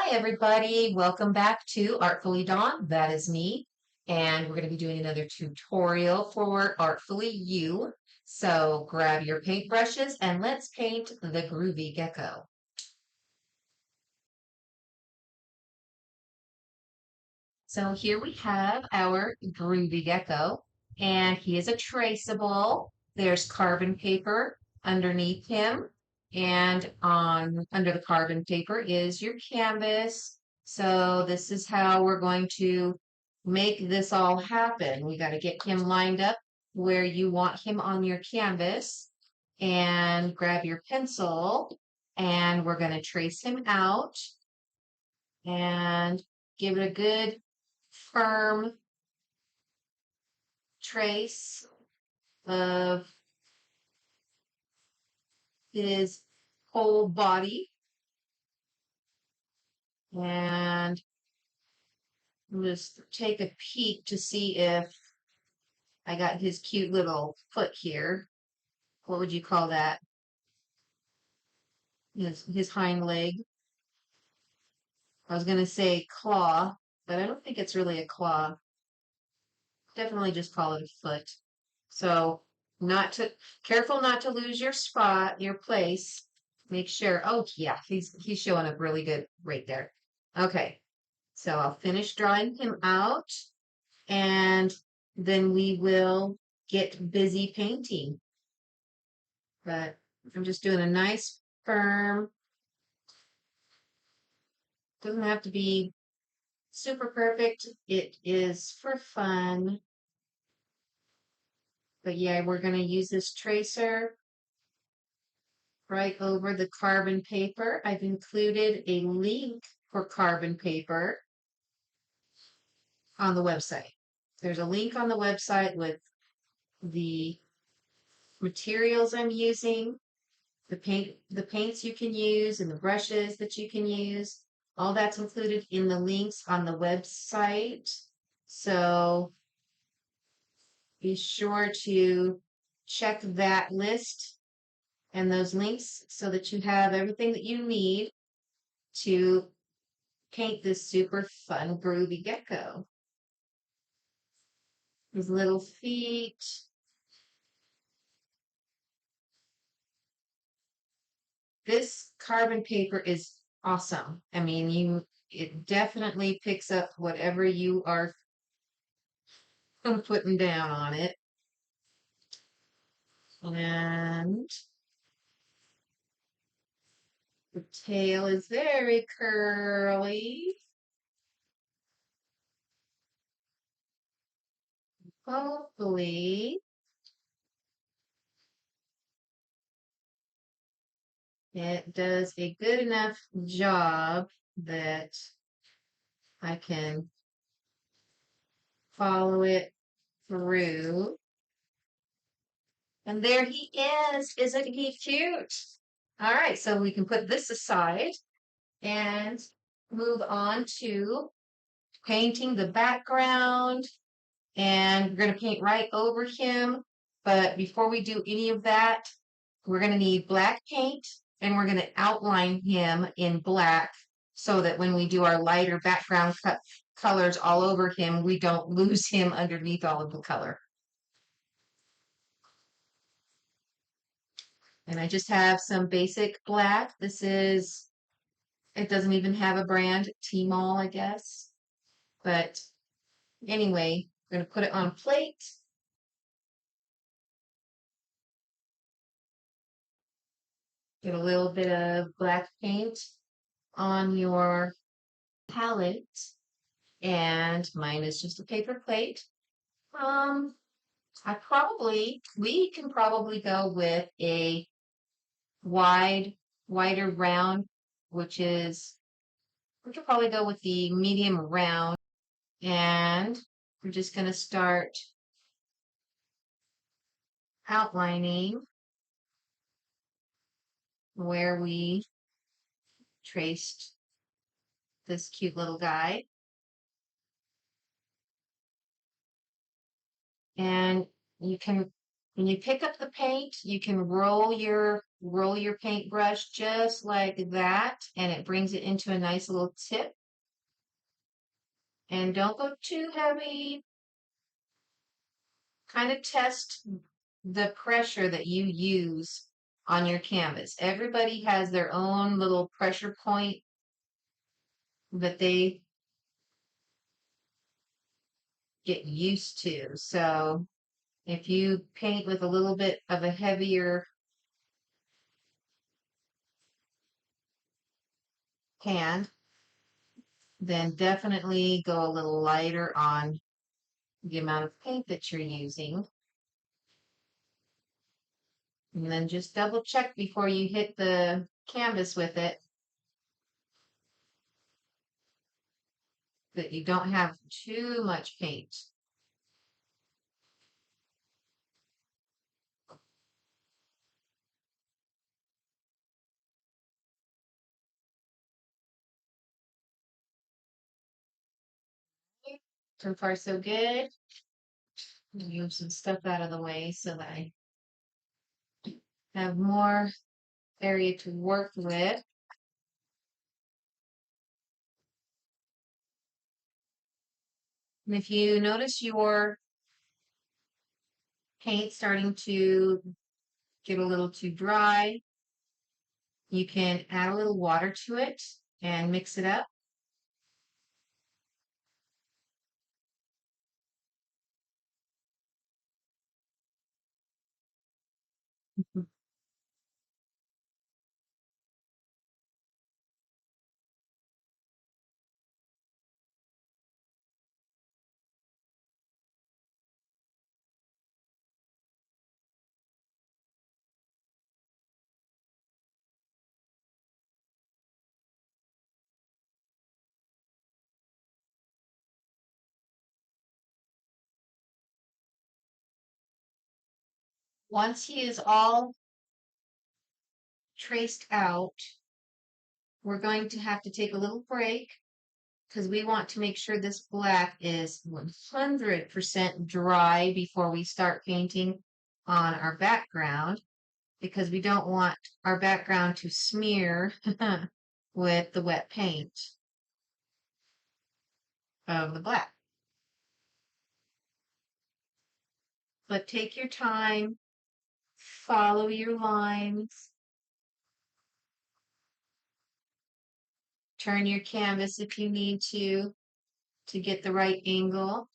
Hi, everybody. Welcome back to Artfully Dawn. That is me. And we're going to be doing another tutorial for Artfully You. So grab your paintbrushes and let's paint the Groovy Gecko. So here we have our Groovy Gecko, and he is a traceable. There's carbon paper underneath him, and on under the carbon paper is your canvas. So this is how we're going to make this all happen. We got to get him lined up where you want him on your canvas, and grab your pencil, and we're going to trace him out and give it a good firm trace of his whole body. And just take a peek to see if I got his cute little foot here. What would you call that? His hind leg. I was going to say claw, but I don't think it's really a claw. Definitely just call it a foot. So careful not to lose your spot, your place. Make sure. Oh yeah, he's showing up really good right there. Okay, so I'll finish drawing him out, and then we will get busy painting. But I'm just doing a nice firm. Doesn't have to be super perfect. It is for fun. But yeah, we're going to use this tracer right over the carbon paper. I've included a link for carbon paper on the website. There's a link on the website with the materials I'm using, the paints you can use, and the brushes that you can use. All that's included in the links on the website. So be sure to check that list and those links so that you have everything that you need to paint this super fun groovy gecko. His little feet. This carbon paper is awesome. I mean, it definitely picks up whatever you are putting down on it. And the tail is very curly. Hopefully, it does a good enough job that I can follow it through. And there he is. Isn't he cute? All right, so we can put this aside and move on to painting the background. And we're going to paint right over him. But before we do any of that, we're going to need black paint, and we're going to outline him in black so that when we do our lighter background colors all over him, we don't lose him underneath all of the color. And I just have some basic black. It doesn't even have a brand, T-Mall, I guess. But anyway, I'm going to put it on a plate. Get a little bit of black paint on your palette. And mine is just a paper plate. We can probably go with a wider round, which is, we could probably go with the medium round. And we're just going to start outlining where we traced this cute little guy. And you can When you pick up the paint, you can roll your paintbrush just like that, and it brings it into a nice little tip. And don't go too heavy. Kind of test the pressure that you use on your canvas. Everybody has their own little pressure point that they get used to. So if you paint with a little bit of a heavier hand, then definitely go a little lighter on the amount of paint that you're using. And then just double check before you hit the canvas with it that you don't have too much paint. So far, so good. Move some stuff out of the way so that I have more area to work with. And if you notice your paint starting to get a little too dry, you can add a little water to it and mix it up. Once he is all traced out, we're going to have to take a little break because we want to make sure this black is 100% dry before we start painting on our background, because we don't want our background to smear with the wet paint of the black. But take your time, follow your lines, turn your canvas if you need to get the right angle.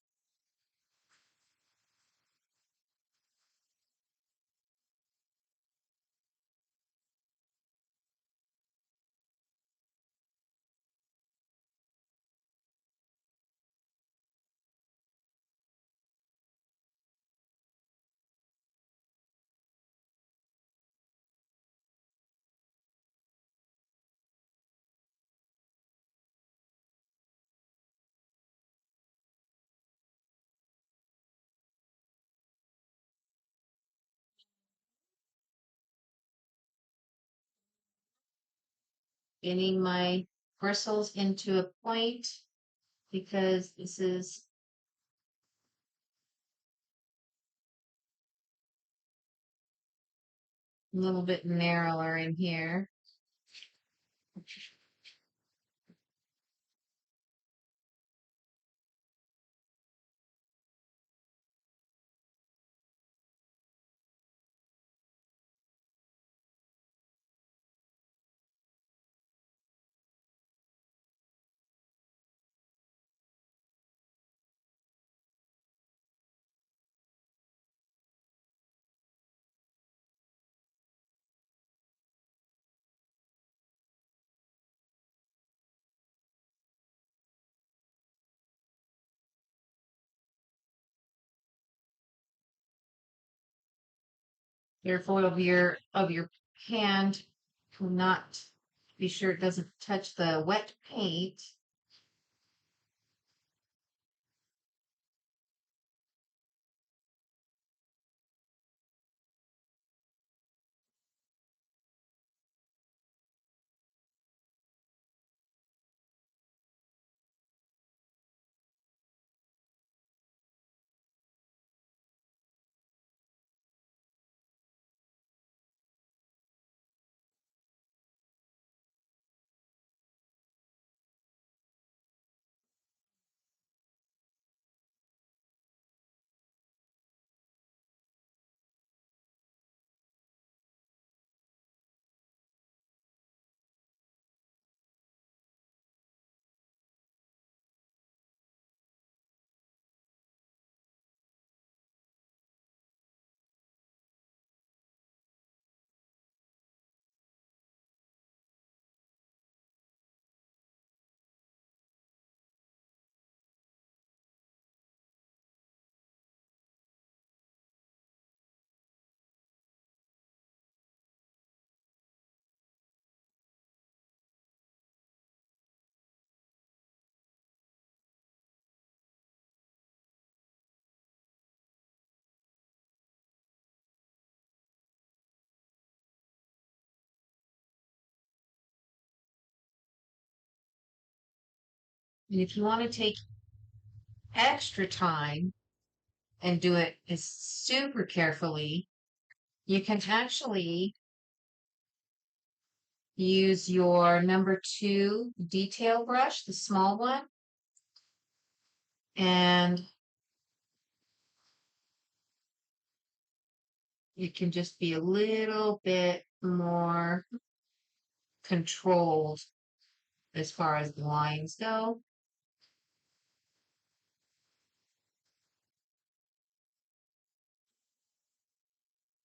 Getting my bristles into a point because this is a little bit narrower in here. Careful of your hand to not be sure it doesn't touch the wet paint. And if you want to take extra time and do it super carefully, you can actually use your number 2 detail brush, the small one, and it can just be a little bit more controlled as far as the lines go.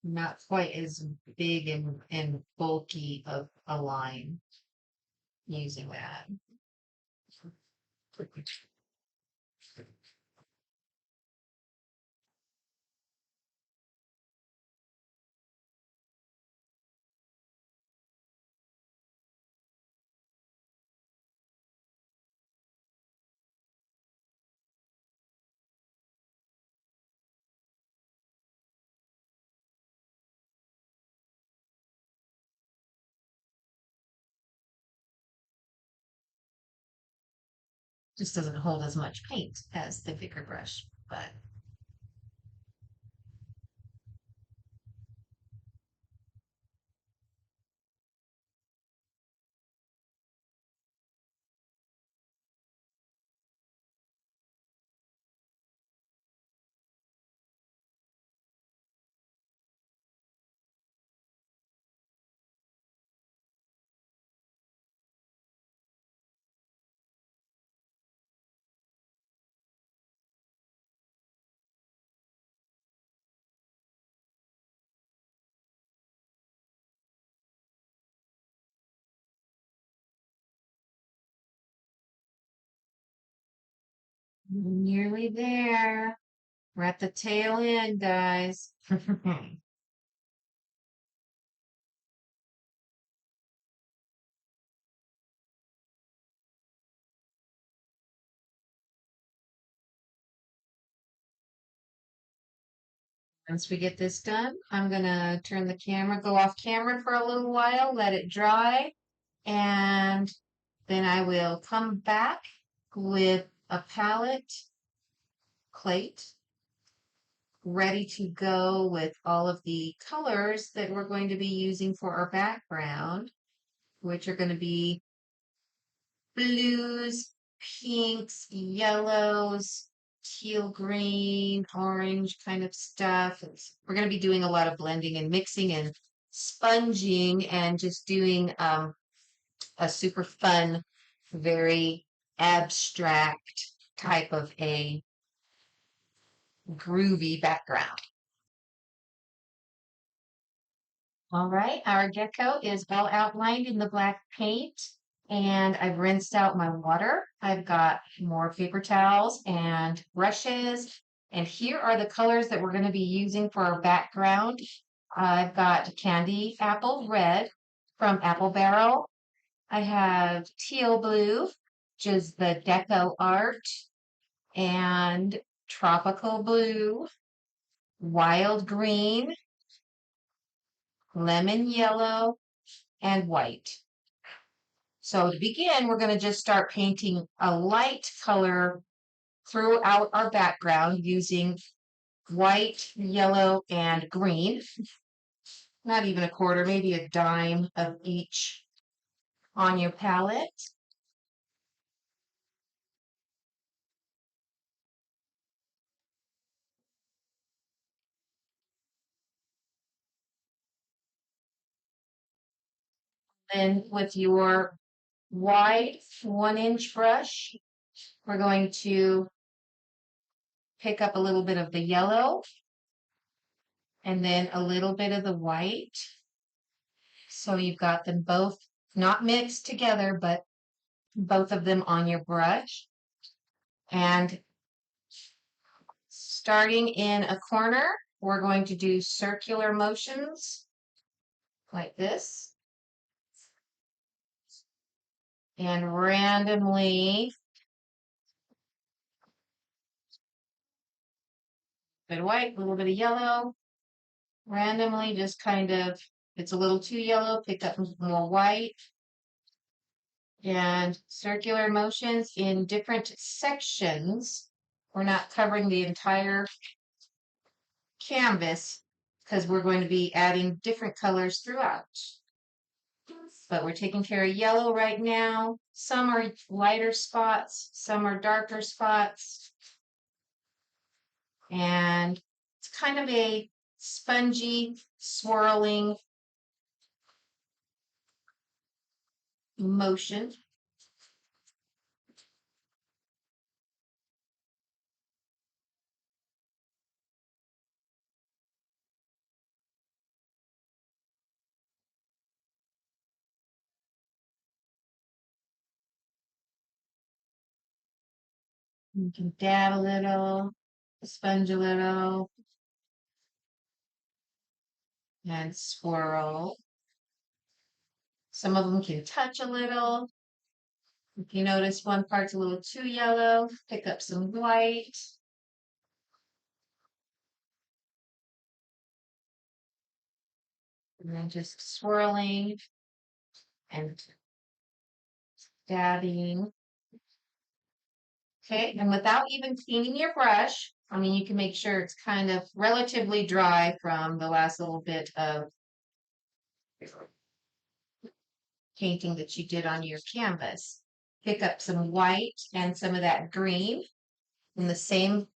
Not quite as big and bulky of a line using that. Just doesn't hold as much paint as the bigger brush, but nearly there. We're at the tail end, guys. Once we get this done, I'm gonna turn the camera, go off camera for a little while, let it dry, and then I will come back with a palette plate ready to go with all of the colors that we're going to be using for our background, which are going to be blues, pinks, yellows, teal green, orange kind of stuff. We're going to be doing a lot of blending and mixing and sponging and just doing a super fun, very abstract type of a groovy background. All right, our gecko is well outlined in the black paint, and I've rinsed out my water. I've got more paper towels and brushes, and here are the colors that we're going to be using for our background. I've got candy apple red from Apple Barrel. I have teal blue, which is the deco art, and tropical blue, wild green, lemon yellow, and white. So to begin, we're going to just start painting a light color throughout our background using white, yellow, and green. Not even a quarter, maybe a dime of each on your palette. Then with your wide 1-inch brush, we're going to pick up a little bit of the yellow and then a little bit of the white. So you've got them both not mixed together, but both of them on your brush. And starting in a corner, we're going to do circular motions like this. And randomly, a bit of white, a little bit of yellow, randomly just kind of, if it's a little too yellow, pick up more white. and circular motions in different sections. We're not covering the entire canvas because we're going to be adding different colors throughout. But we're taking care of yellow right now. Some are lighter spots, some are darker spots. And it's kind of a spongy, swirling motion. You can dab a little, sponge a little, and swirl. Some of them can touch a little. If you notice one part's a little too yellow, pick up some white. And then just swirling and dabbing. Okay, and without even cleaning your brush, I mean, you can make sure it's kind of relatively dry from the last little bit of painting that you did on your canvas. Pick up some white and some of that green in the same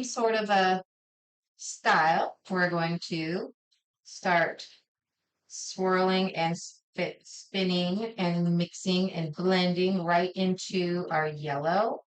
sort of a style. We're going to start swirling and spinning and mixing and blending right into our yellow.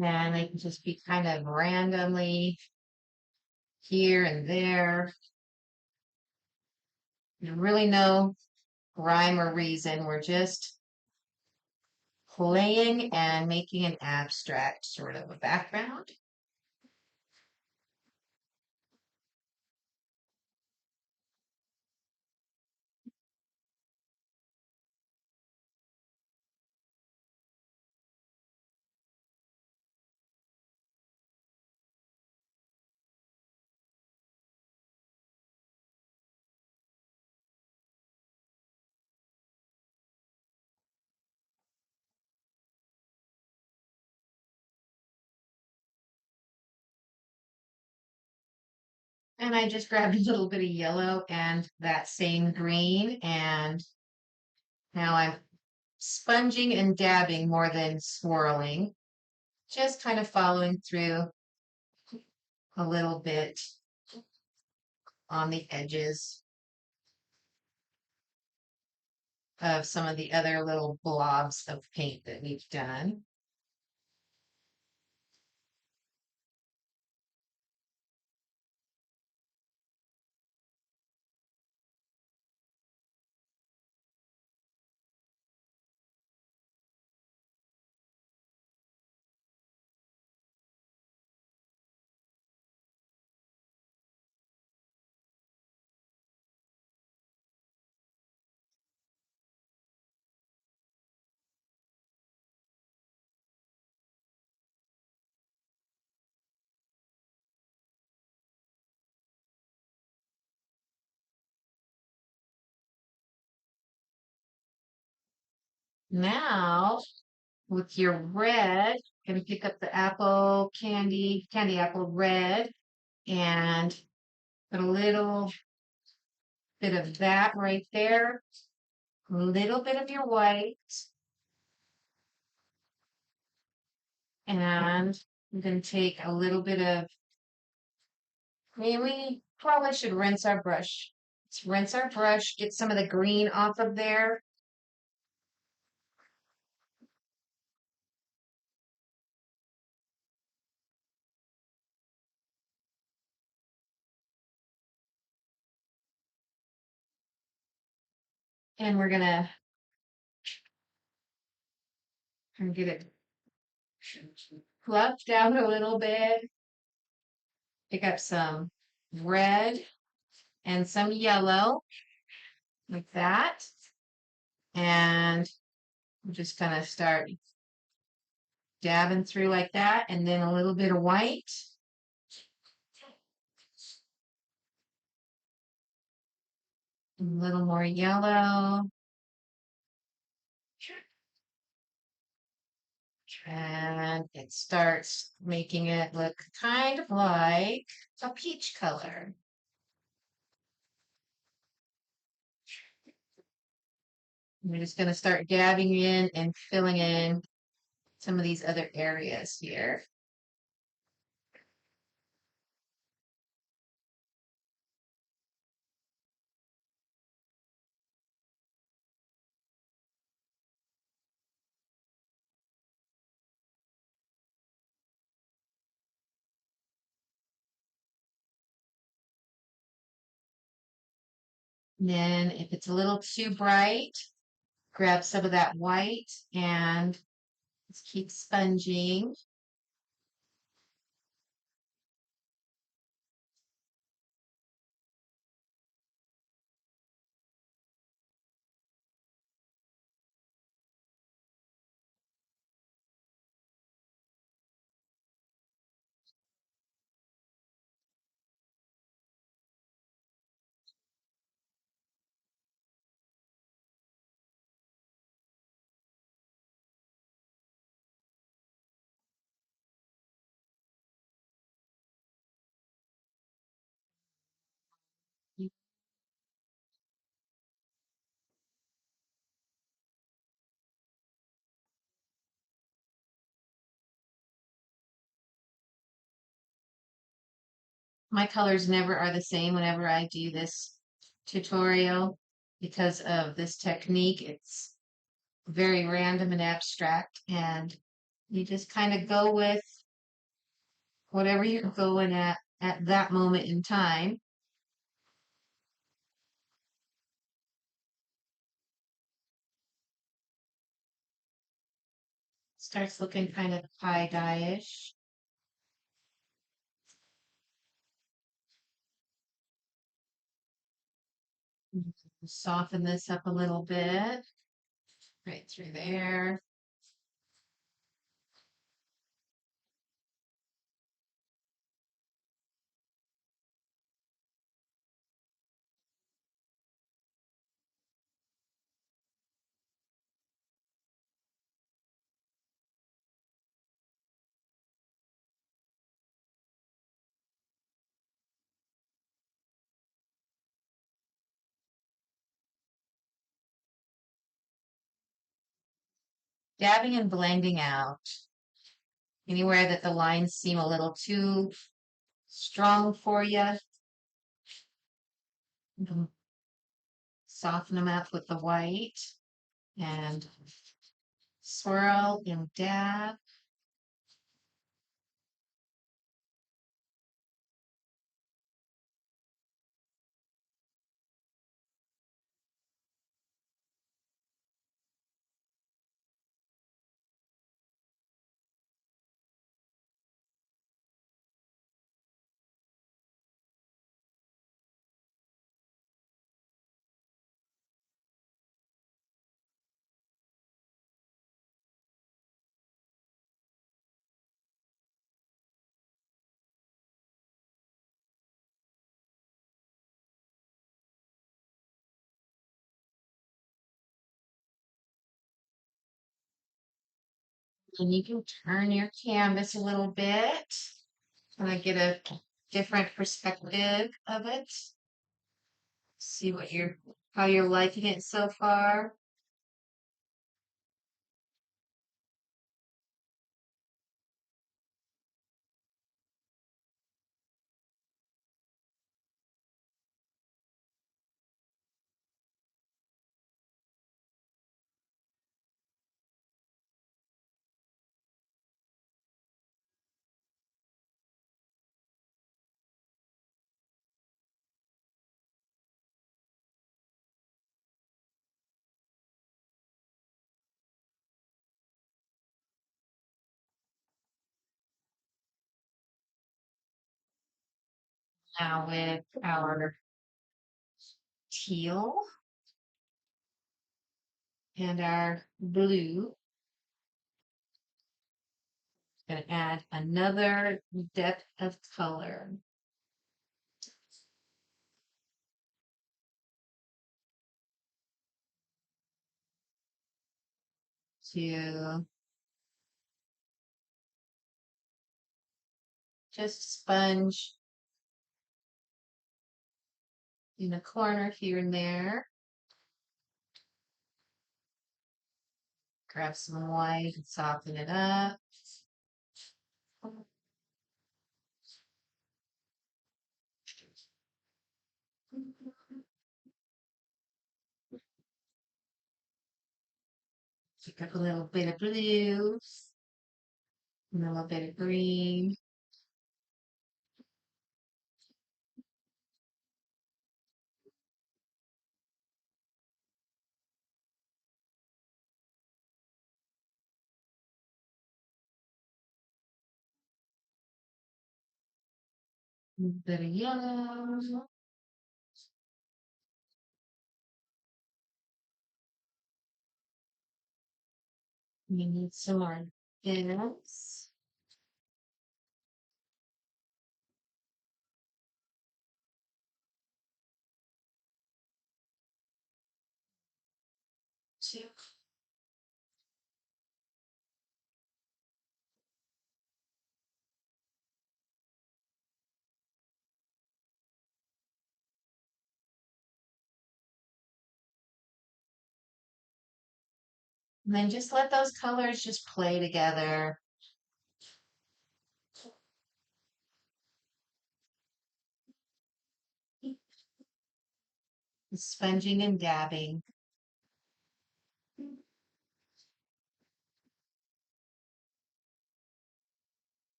And they can just be kind of randomly here and there. There's really no rhyme or reason. We're just playing and making an abstract sort of a background. And I just grabbed a little bit of yellow and that same green, and now I'm sponging and dabbing more than swirling, just kind of following through a little bit on the edges of some of the other little blobs of paint that we've done. Now, with your red, you can pick up the apple candy apple red, and put a little bit of that right there a little bit of your white, and I'm going to take a little bit of, we probably should rinse our brush. Let's rinse our brush, get some of the green off of there. And we're gonna get it fluffed out a little bit. Pick up some red and some yellow, like that. And I'm just gonna start dabbing through like that, and then a little bit of white. A little more yellow. And it starts making it look kind of like a peach color. We're just going to start dabbing in and filling in some of these other areas here. And then if it's a little too bright, grab some of that white and just keep sponging. My colors never are the same whenever I do this tutorial because of this technique. It's very random and abstract, and you just kind of go with whatever you're going at that moment in time. Starts looking kind of tie-dye-ish. Soften this up a little bit, right through there. Dabbing and blending out anywhere that the lines seem a little too strong for you. Soften them up with the white and swirl and dab. And you can turn your canvas a little bit and I get a different perspective of it. See what you're How you're liking it so far? Now with our teal and our blue, gonna add another depth of color to just sponge in a corner here and there. Grab some white and soften it up. Pick up a little bit of blue and a little bit of green. A little bit of yellow. We need some more bits. Two. And then just let those colors just play together. Sponging and dabbing.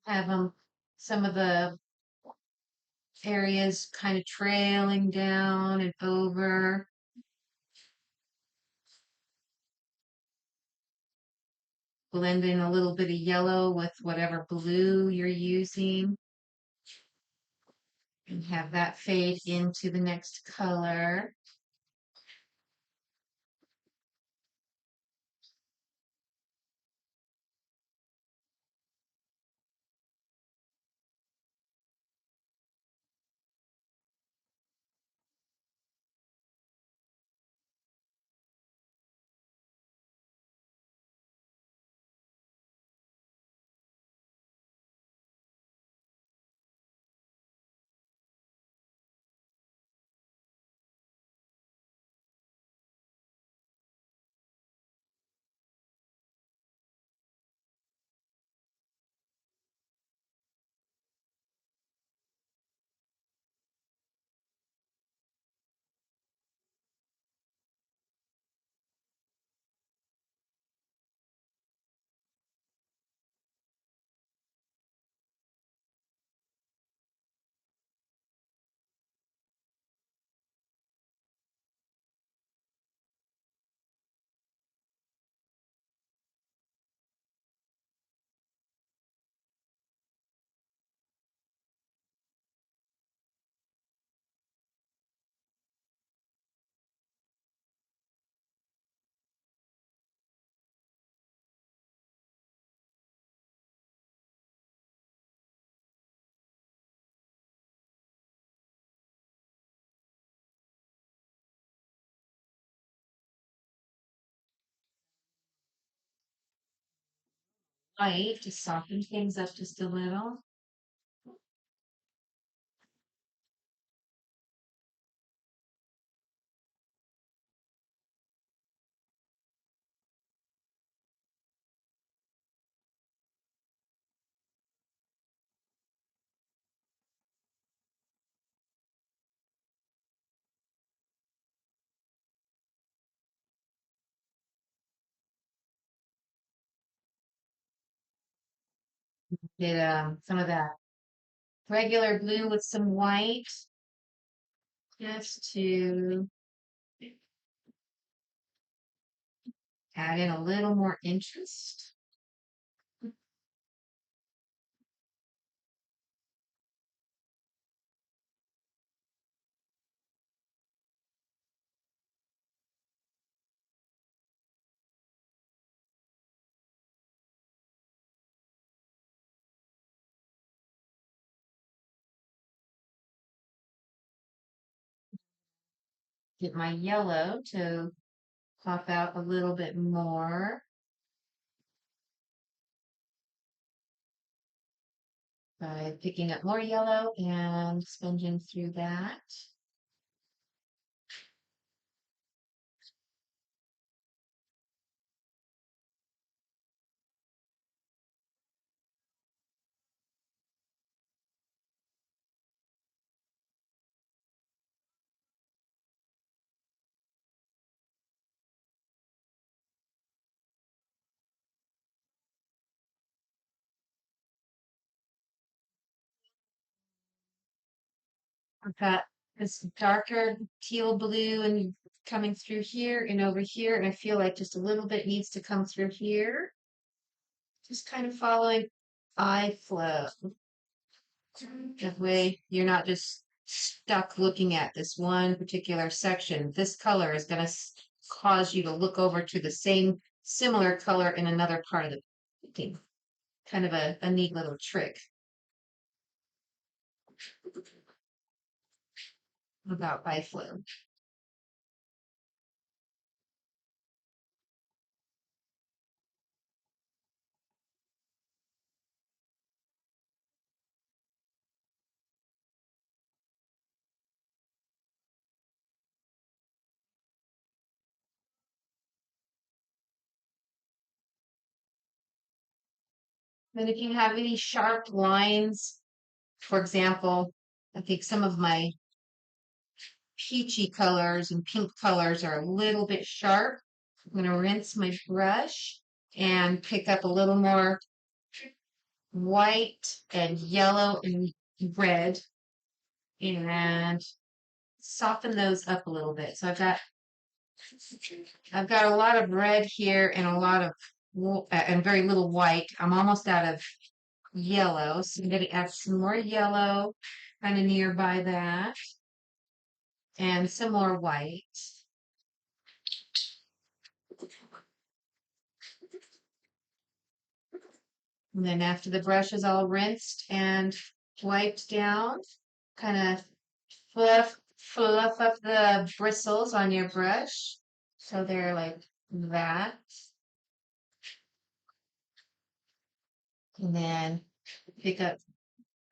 Have them, some of the areas kind of trailing down and over. Blend in a little bit of yellow with whatever blue you're using. And have that fade into the next color. white to soften things up just a little. Did some of that regular blue with some white just to add in a little more interest. Get my yellow to pop out a little bit more by picking up more yellow and sponging through that. I've got this darker teal blue and coming through here and over here, and I feel like just a little bit needs to come through here. Just kind of following eye flow. That way you're not just stuck looking at this one particular section. This color is going to cause you to look over to the same similar color in another part of the painting. Kind of a neat little trick about eye flow. And if you have any sharp lines, for example, I think some of my peachy colors and pink colors are a little bit sharp. I'm going to rinse my brush and pick up a little more white and yellow and red and soften those up a little bit. So I've got a lot of red here and a lot of and very little white. I'm almost out of yellow, so I'm going to add some more yellow kind of nearby that and some more white. And then after the brush is all rinsed and wiped down, kind of fluff up the bristles on your brush so they're like that. And then pick up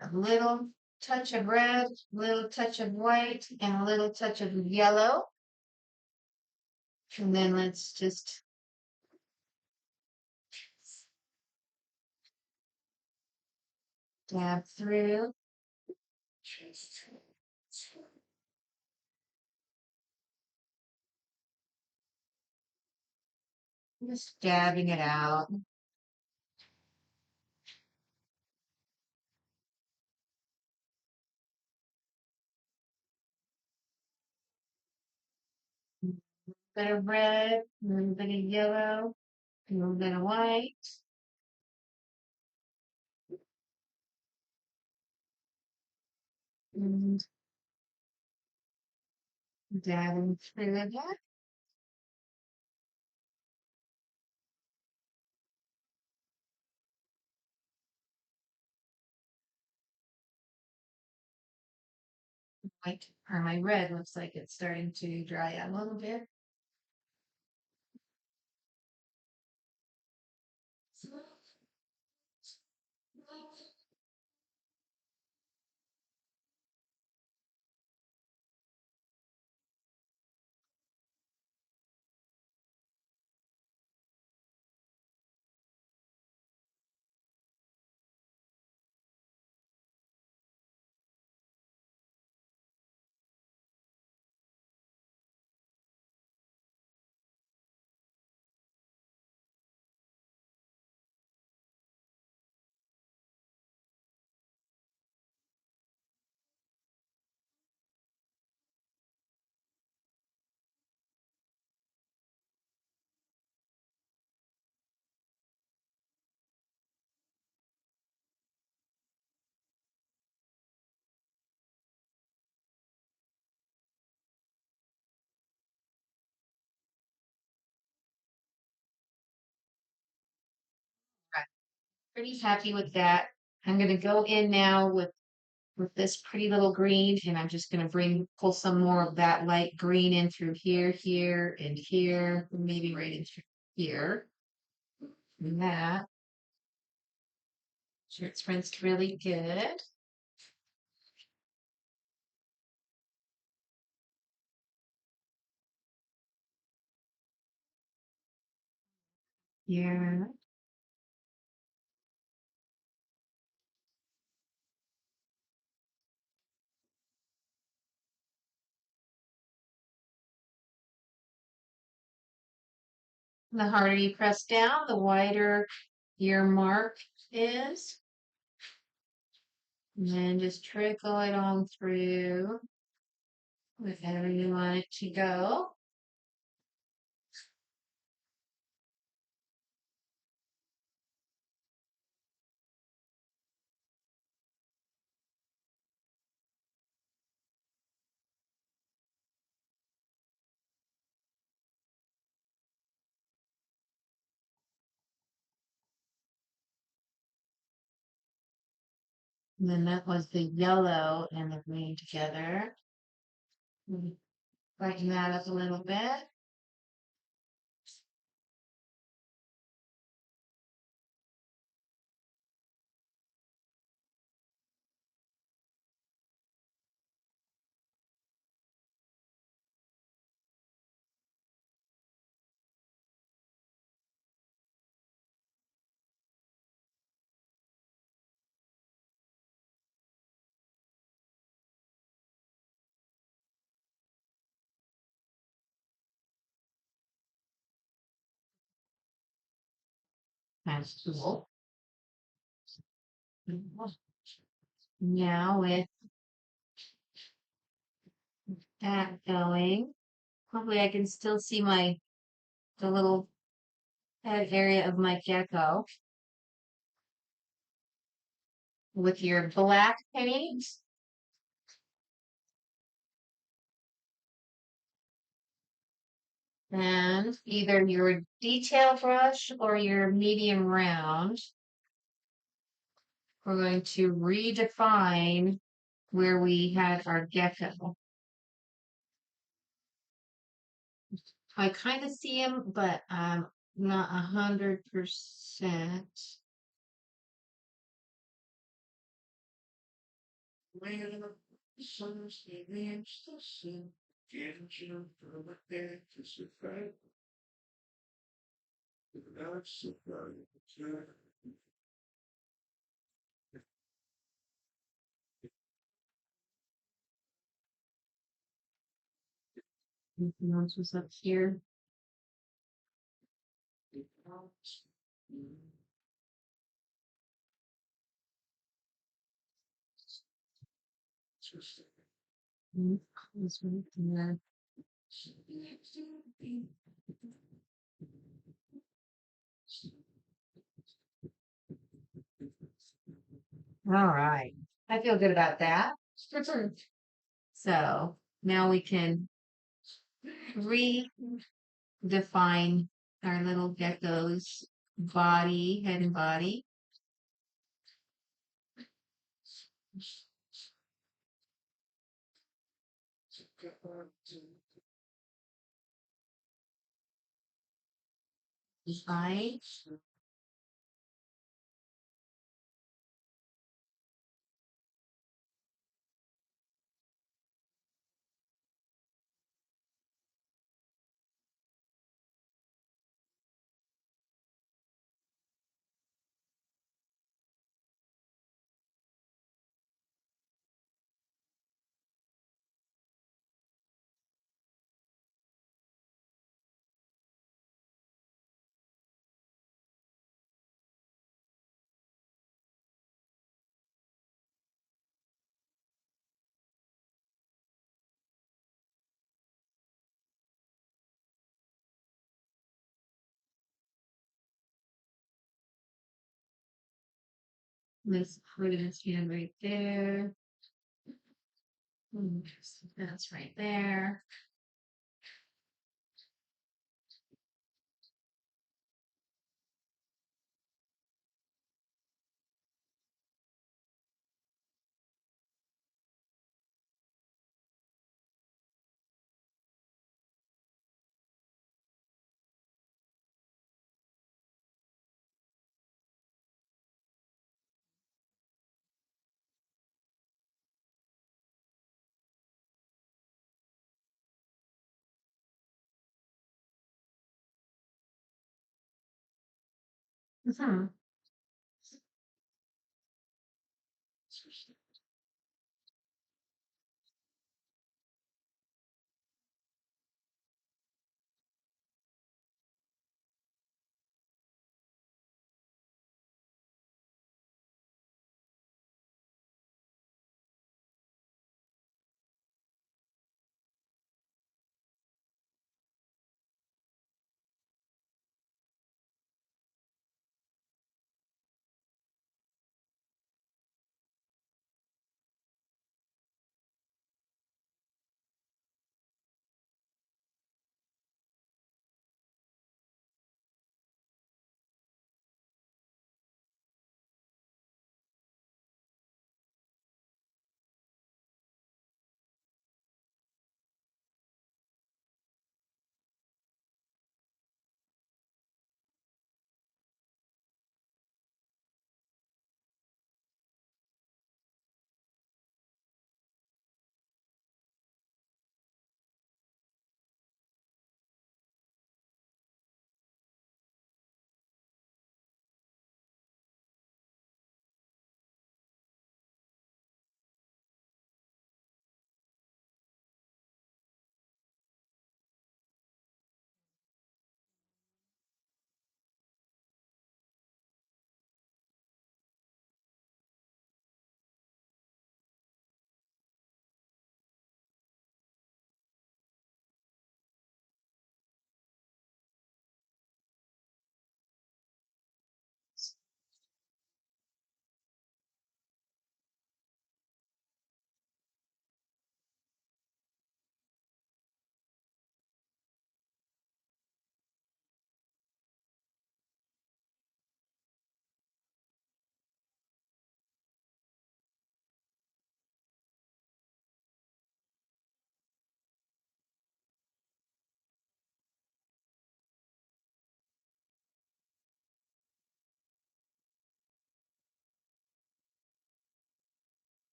a little touch of red, a little touch of white, and a little touch of yellow. And then let's just dab through. Just dabbing it out. A bit of red, a little bit of yellow, a little bit of white. And dabbing through again. White or my red looks like it's starting to dry out a little bit. pretty happy with that. I'm gonna go in now with this pretty little green, and I'm just gonna pull some more of that light green in through here, here, and here, maybe right in through here. And that. Sure, it's rinsed really good. Here. The harder you press down, the wider your mark is. And then just trickle it on through wherever you want it to go. And then that was the yellow and the green together. Brighten that up a little bit. That's cool. Now with that going, hopefully I can still see the little head area of my gecko with your black paint. And either your detail brush or your medium round, we're going to redefine where we had our gecko. I kind of see him, but I'm not 100%. Anything else was up here? This right there. All right. I feel good about that. So now we can redefine our little gecko's body, head and body. Define. Let's put his hand right there. That's right there. Hmm.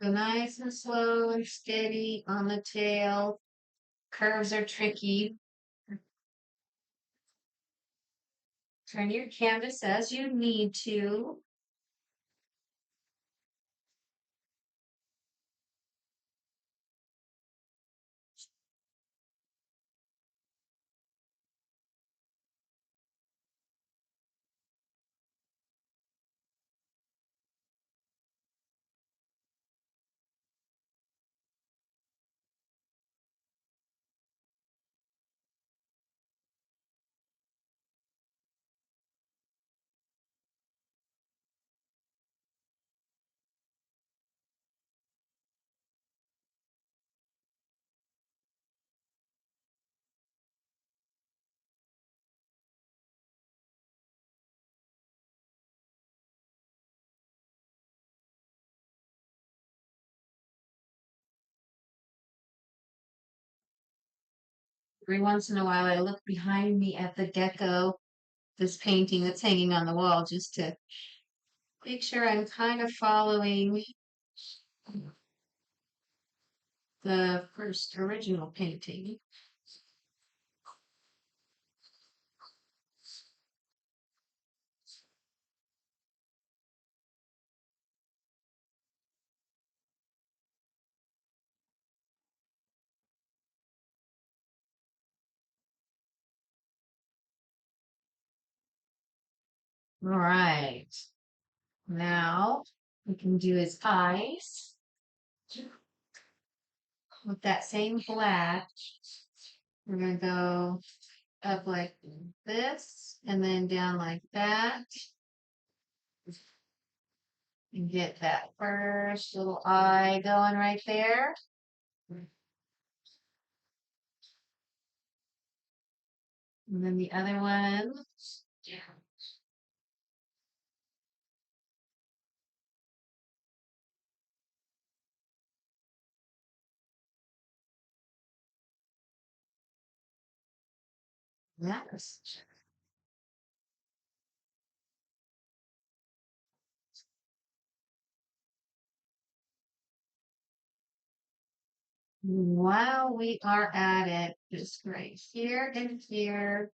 Go nice and slow and steady on the tail. Curves are tricky. Turn your canvas as you need to. Every once in a while, I look behind me at the gecko, this painting that's hanging on the wall, just to make sure I'm kind of following the first original painting. All right. Now we can do his eyes with that same black. We're going to go up like this and then down like that. And get that first little eye going right there. And then the other one. Yes. While we are at it, just right here and here,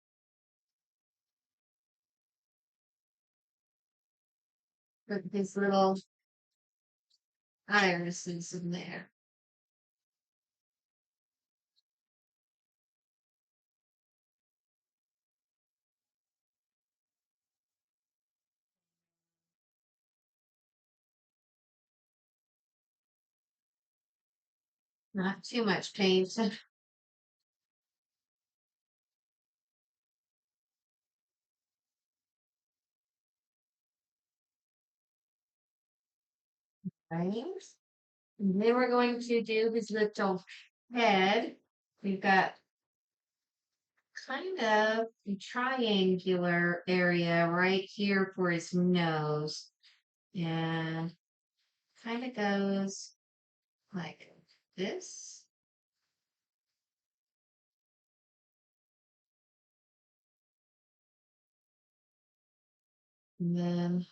put these little irises in there. Not too much paint. Right? And then we're going to do his little head. We've got kind of a triangular area right here for his nose. And kind of goes like this. And then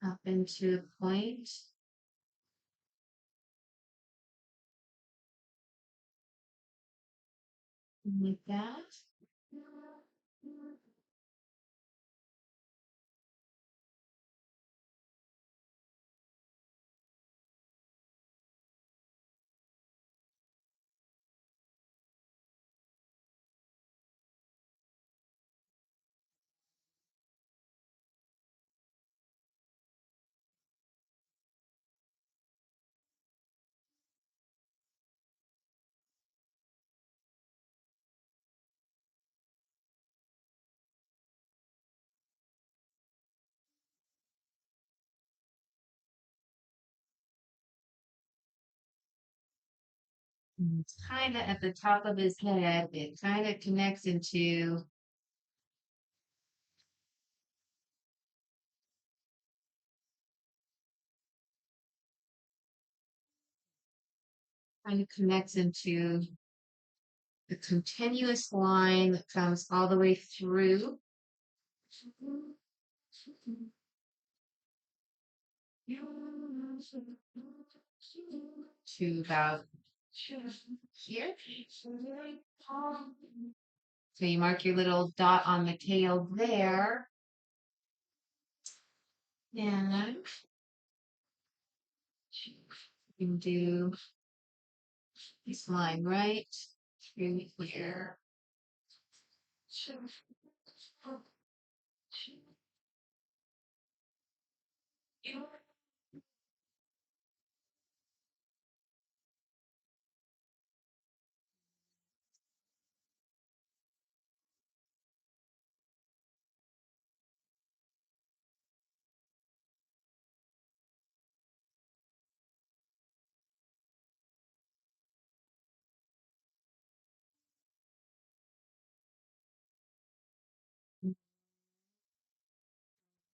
up into a point like that. And it's kind of at the top of his head. It kind of connects into the continuous line that comes all the way through to about here. So you mark your little dot on the tail there, and you can do this line right through here.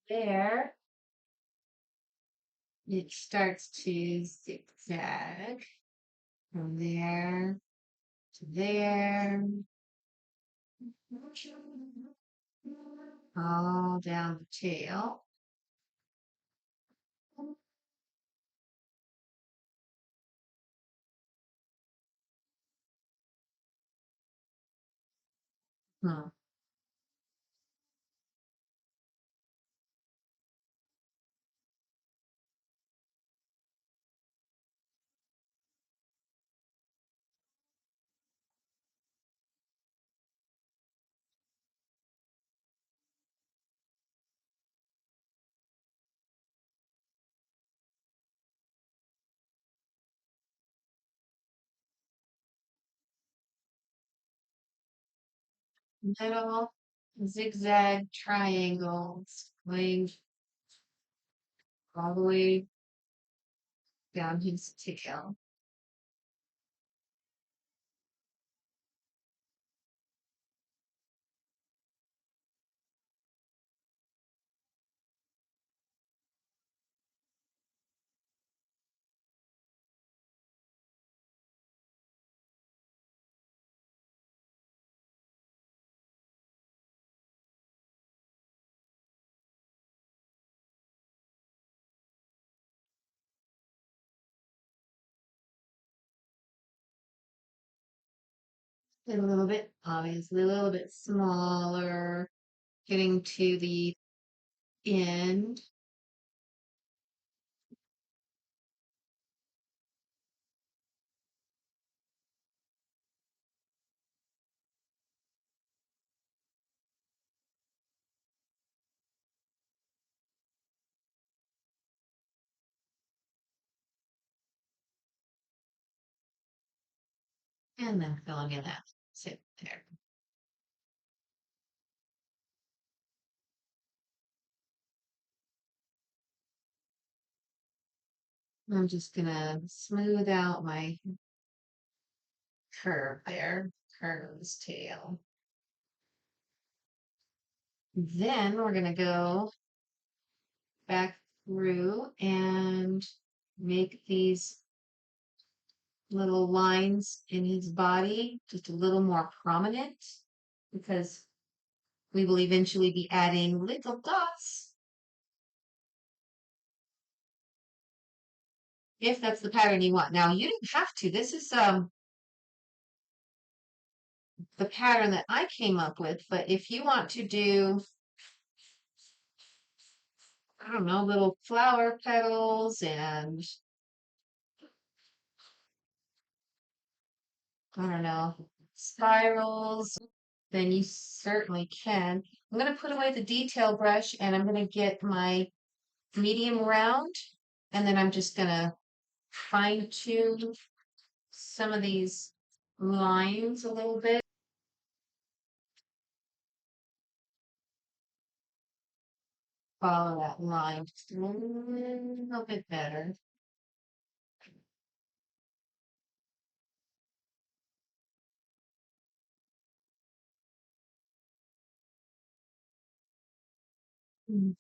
There, it starts to zigzag from there to there, all down the tail. Hmm. Middle, zigzag triangles going all the way down his tail. A little bit, obviously, a little bit smaller, getting to the end. And then filling in that tip there. I'm just gonna smooth out my curve there, curve of his tail. Then we're gonna go back through and make these little lines in his body just a little more prominent because we will eventually be adding little dots if that's the pattern you want. Now you didn't have to. This is the pattern that I came up with, but if you want to do, I don't know, little flower petals and I don't know, spirals, then you certainly can. I'm going to put away the detail brush and I'm going to get my medium round and then I'm just going to fine tune some of these lines a little bit. Follow that line just a little bit better. Mm.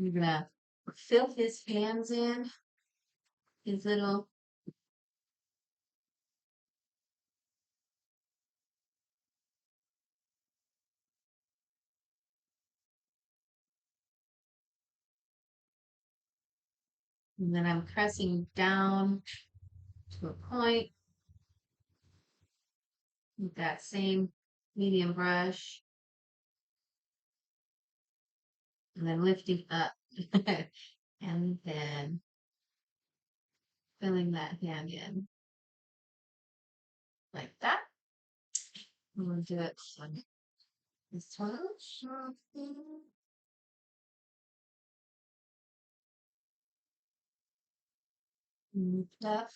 You're gonna fill his hands in, his little, and then I'm pressing down to a point with that same medium brush, and then lifting up, and then filling that hand in like that. I'm gonna do it on this one. Lift up.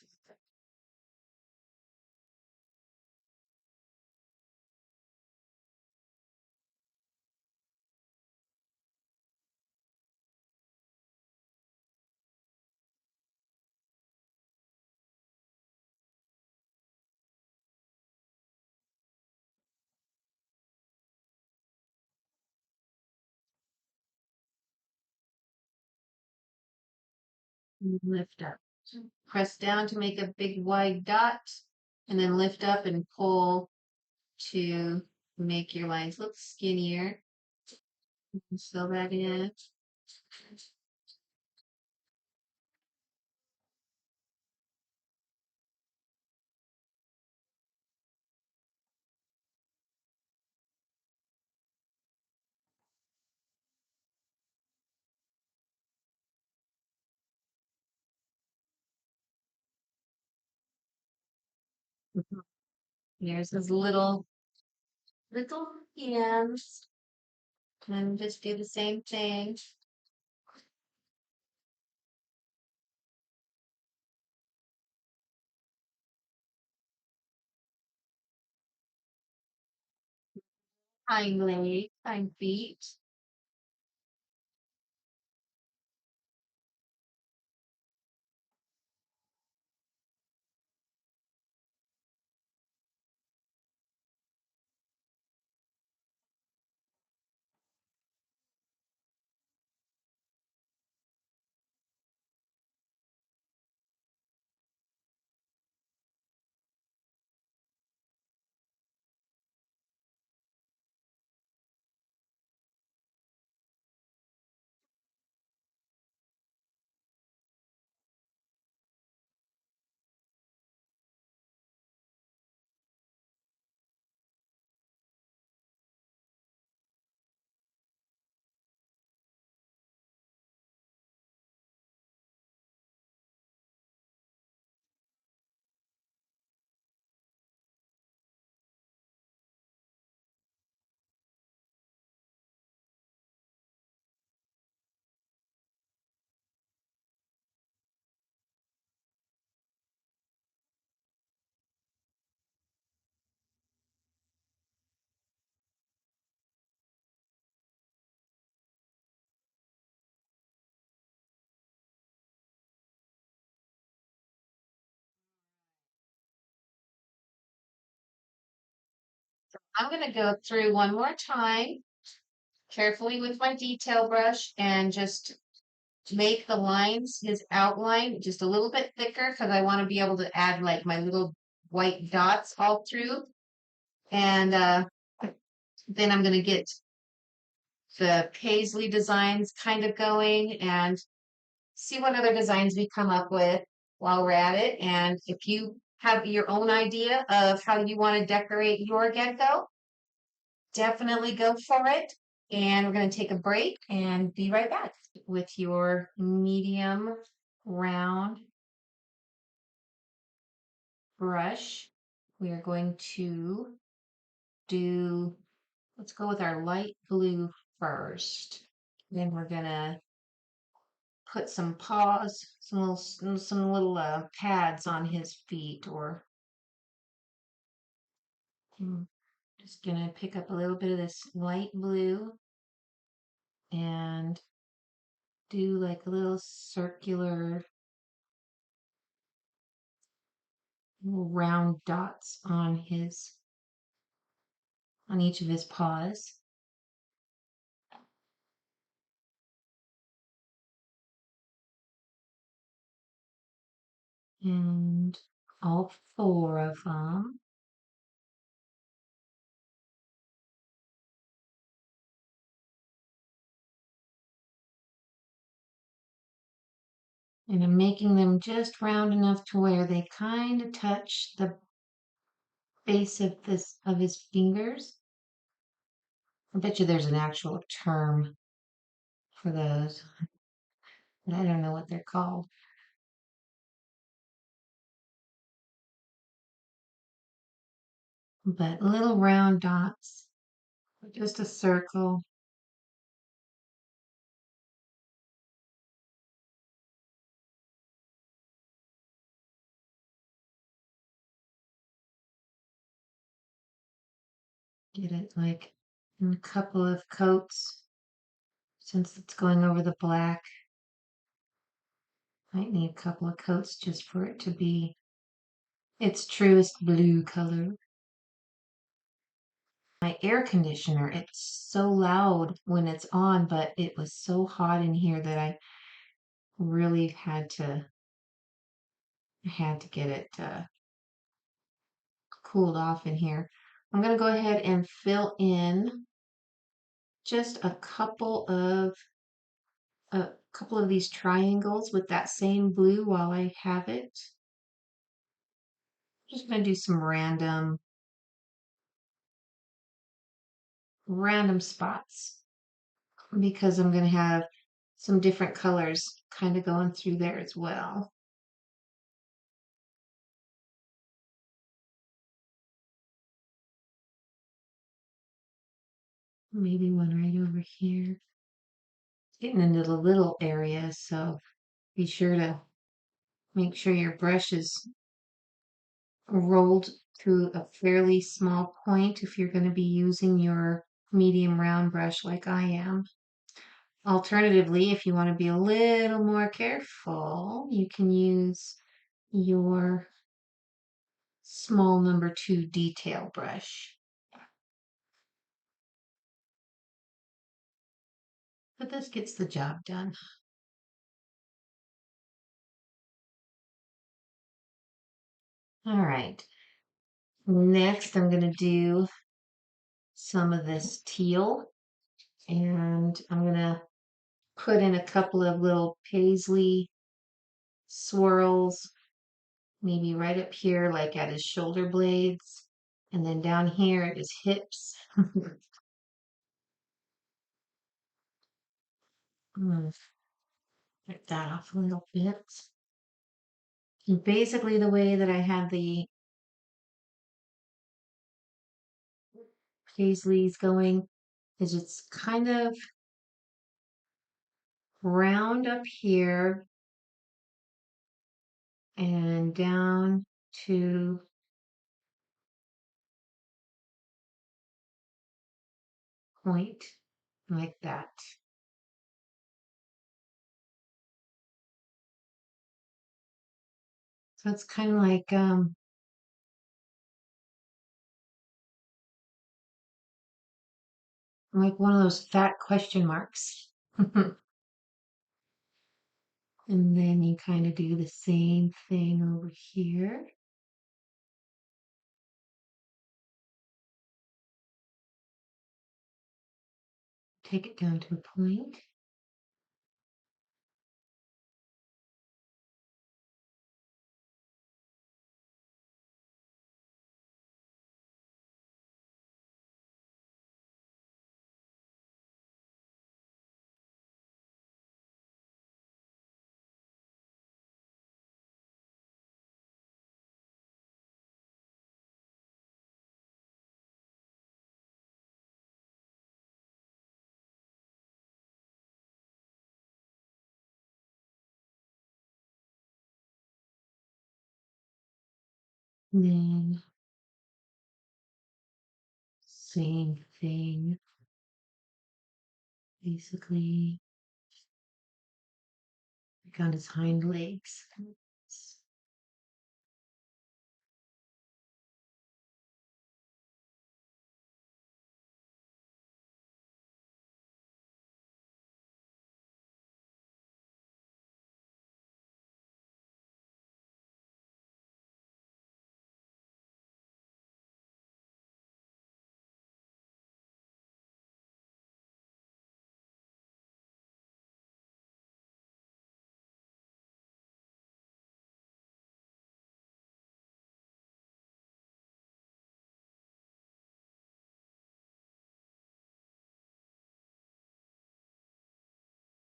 Lift up. Press down to make a big wide dot, and then lift up and pull to make your lines look skinnier. Fill that in. Here's his little hands. And just do the same thing. Hind leg, hind feet. I'm going to go through one more time carefully with my detail brush and just make the lines, his outline, just a little bit thicker because I want to be able to add like my little white dots all through. And then I'm going to get the paisley designs kind of going and see what other designs we come up with while we're at it. And if you have your own idea of how you want to decorate your gecko, definitely go for it. And we're going to take a break and be right back with your medium round brush. We are going to do, let's go with our light blue first. Then we're going to put some paws, some little pads on his feet, or I'm just gonna pick up a little bit of this light blue and do like a little circular little round dots on each of his paws. And all four of them. And I'm making them just round enough to where they kind of touch the base of his fingers. I bet you there's an actual term for those, but I don't know what they're called. But little round dots, just a circle. Get it like in a couple of coats since it's going over the black. Might need a couple of coats just for it to be its truest blue color. My air conditioner, it's so loud when it's on, but it was so hot in here that I really had to get it cooled off in here. I'm going to go ahead and fill in just a couple of these triangles with that same blue while I have it. I'm just going to do some random spots because I'm going to have some different colors kind of going through there as well. Maybe one right over here. Getting into the little areas, so be sure to make sure your brush is rolled through a fairly small point if you're going to be using your medium round brush like I am. Alternatively, if you want to be a little more careful, you can use your small number 2 detail brush. But this gets the job done. All right. Next, I'm going to do some of this teal, and I'm going to put in a couple of little paisley swirls, maybe right up here, like at his shoulder blades, and then down here at his hips. Rip that off a little bit. And basically, the way that I have the paisleys going is it's kind of round up here and down to point like that. So it's kind of like one of those fat question marks. And then you kind of do the same thing over here. Take it down to a point. And then same thing, basically, like on his hind legs.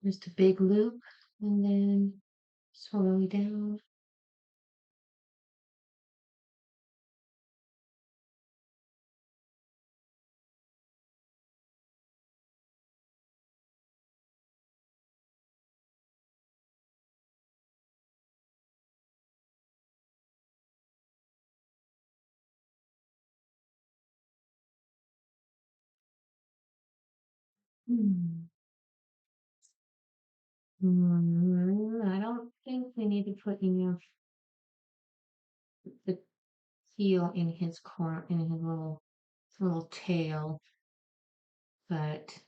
Just a big loop and then swirly down. Hmm. I don't think we need to put enough the heel in his corner, in his little tail, but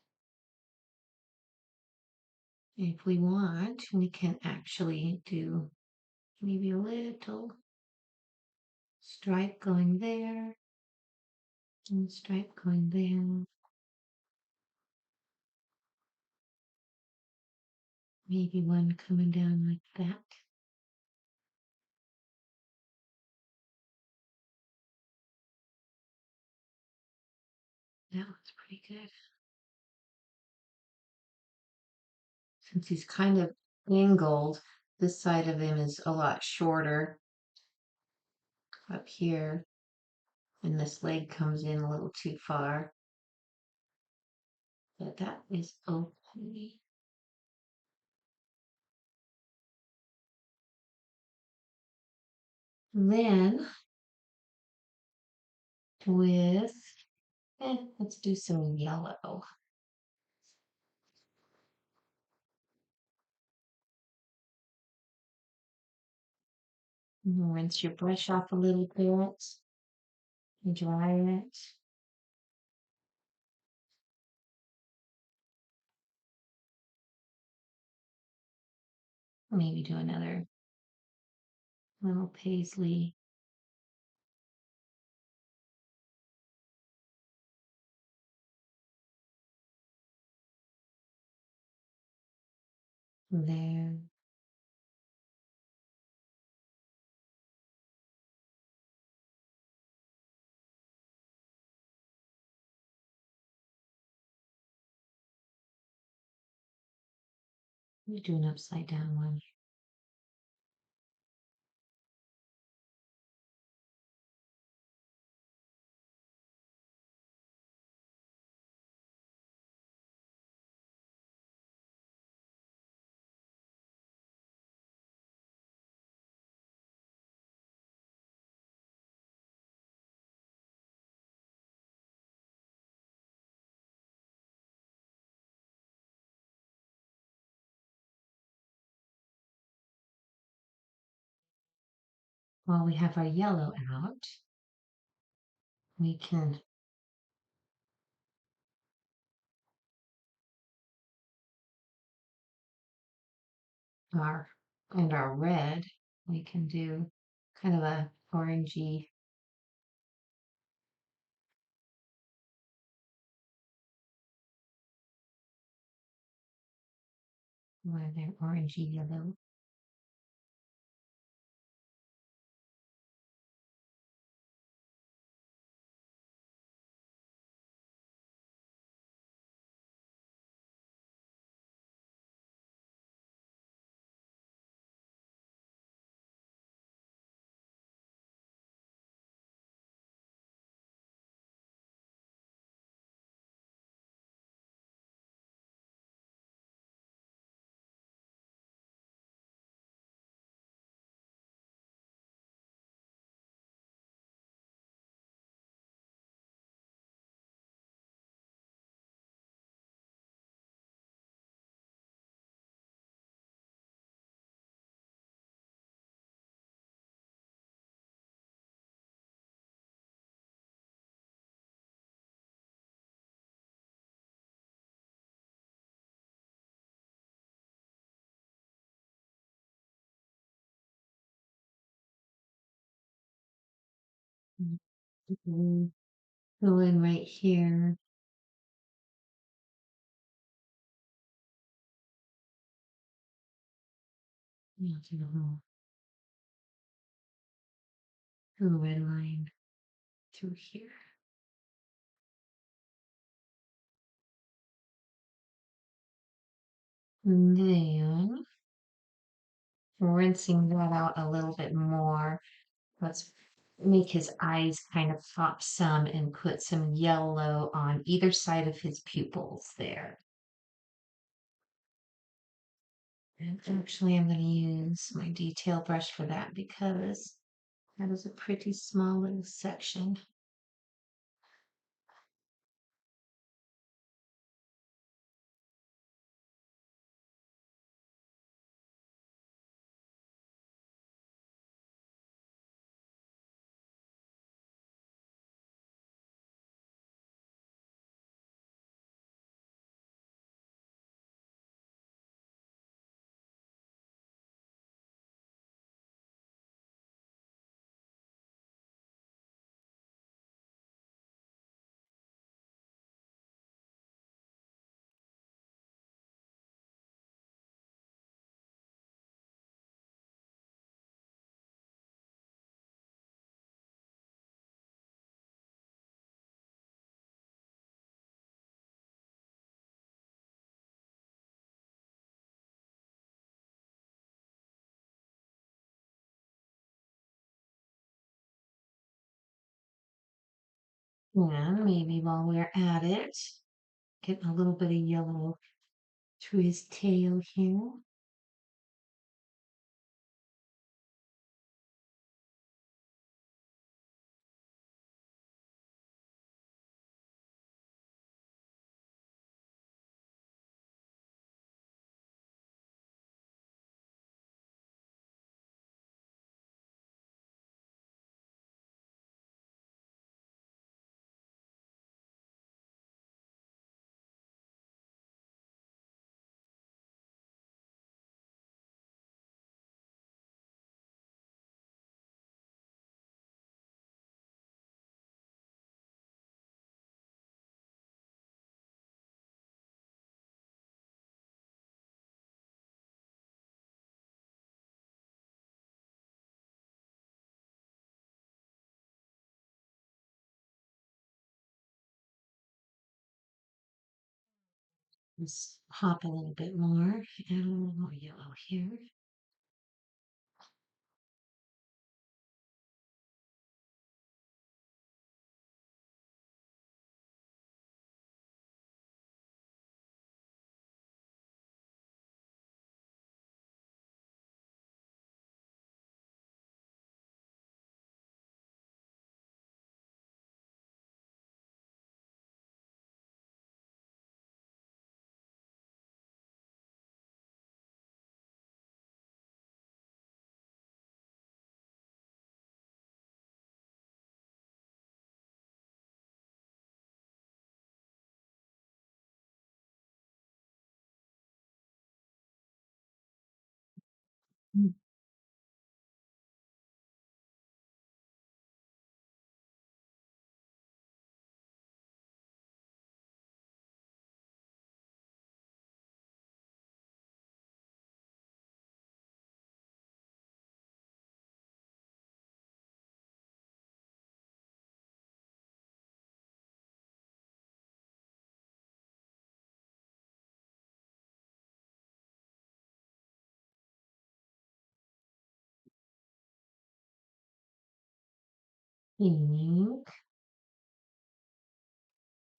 if we want, we can actually do maybe a little stripe going there and stripe going there. Maybe one coming down like that. That looks pretty good. Since he's kind of angled, this side of him is a lot shorter up here, and this leg comes in a little too far. but that is okay. Then with, let's do some yellow. Rinse your brush off a little bit, dry it. Maybe do another little paisley. There. We do an upside down one. While we have our yellow out, we can our and our red, we can do kind of a orangey, rather orangey yellow. Mhm. Go in right here. Yeah, do a red line through here. And then rinsing that out a little bit more. Let's make his eyes kind of pop some and put some yellow on either side of his pupils there. And actually, I'm going to use my detail brush for that because that is a pretty small little section. And maybe while we're at it, Getting a little bit of yellow to his tail here. Let's hop a little bit more, add a little more yellow here. Mm. Pink.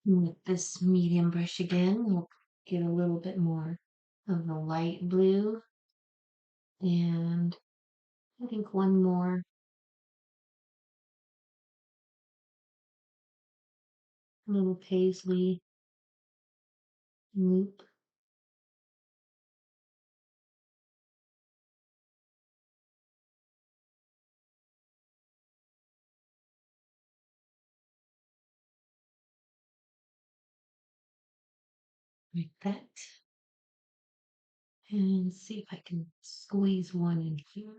With this medium brush again, we'll get a little bit more of the light blue, and I think one more little paisley loop. Like that. And see if I can squeeze one in here.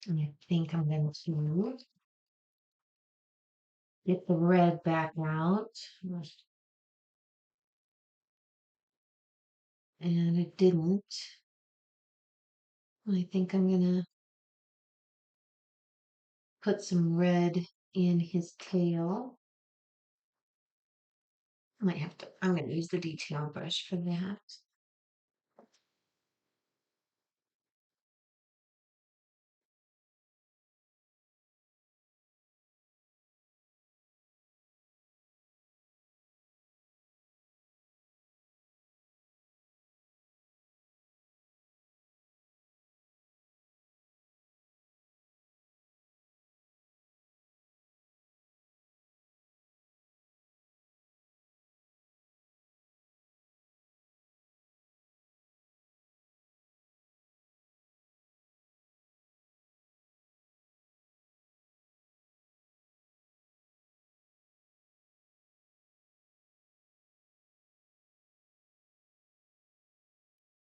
And I think I'm going to get the red back out. And it didn't. I think I'm going to put some red in his tail. I'm going to use the detail brush for that.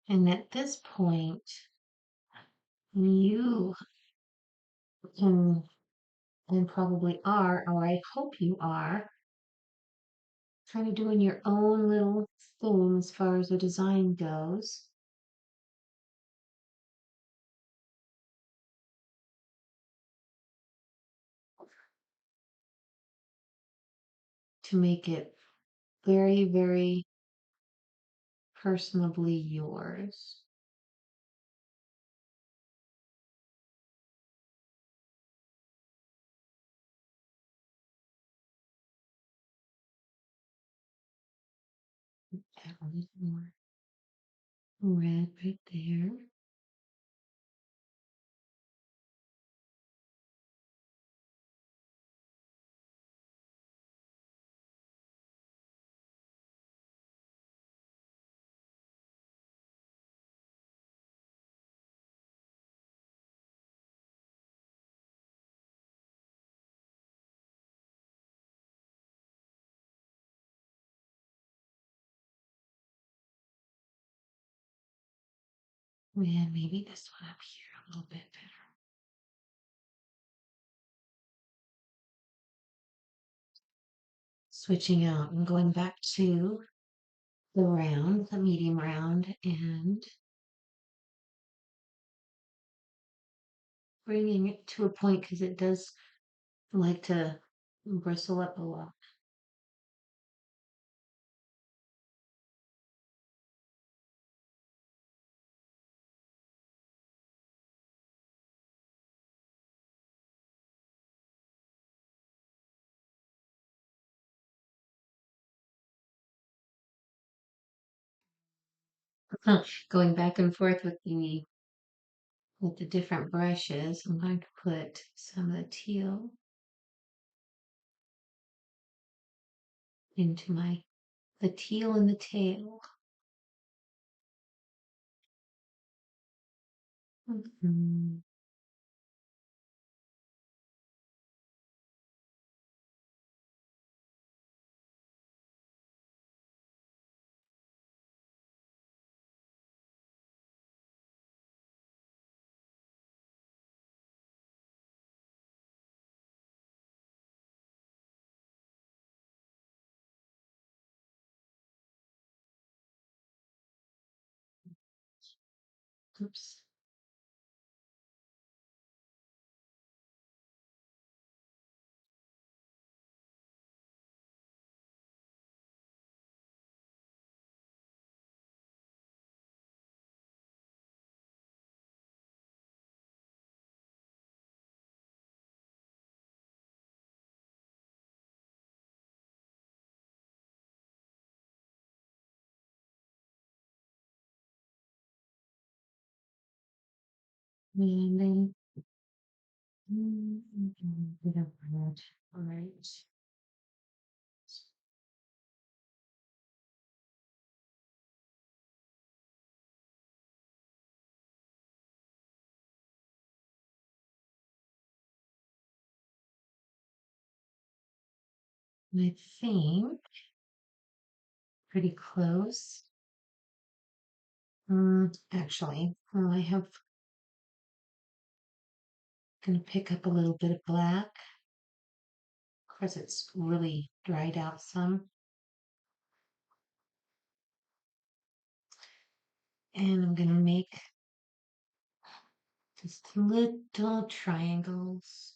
And at this point, you can, and probably are, or I hope you are, kind of doing your own little thing as far as the design goes. to make it very, very personably yours. Add a little more red right there. And maybe this one up here a little bit better. Switching out and going back to the round, the medium round, and bringing it to a point because it does like to bristle up a lot. Going back and forth with the different brushes, I'm going to put some of the teal into the teal in the tail. Mhm. Oops. And then a bit of red. All right. I think pretty close. Actually, I have gonna pick up a little bit of black because it's really dried out some. And I'm gonna make just little triangles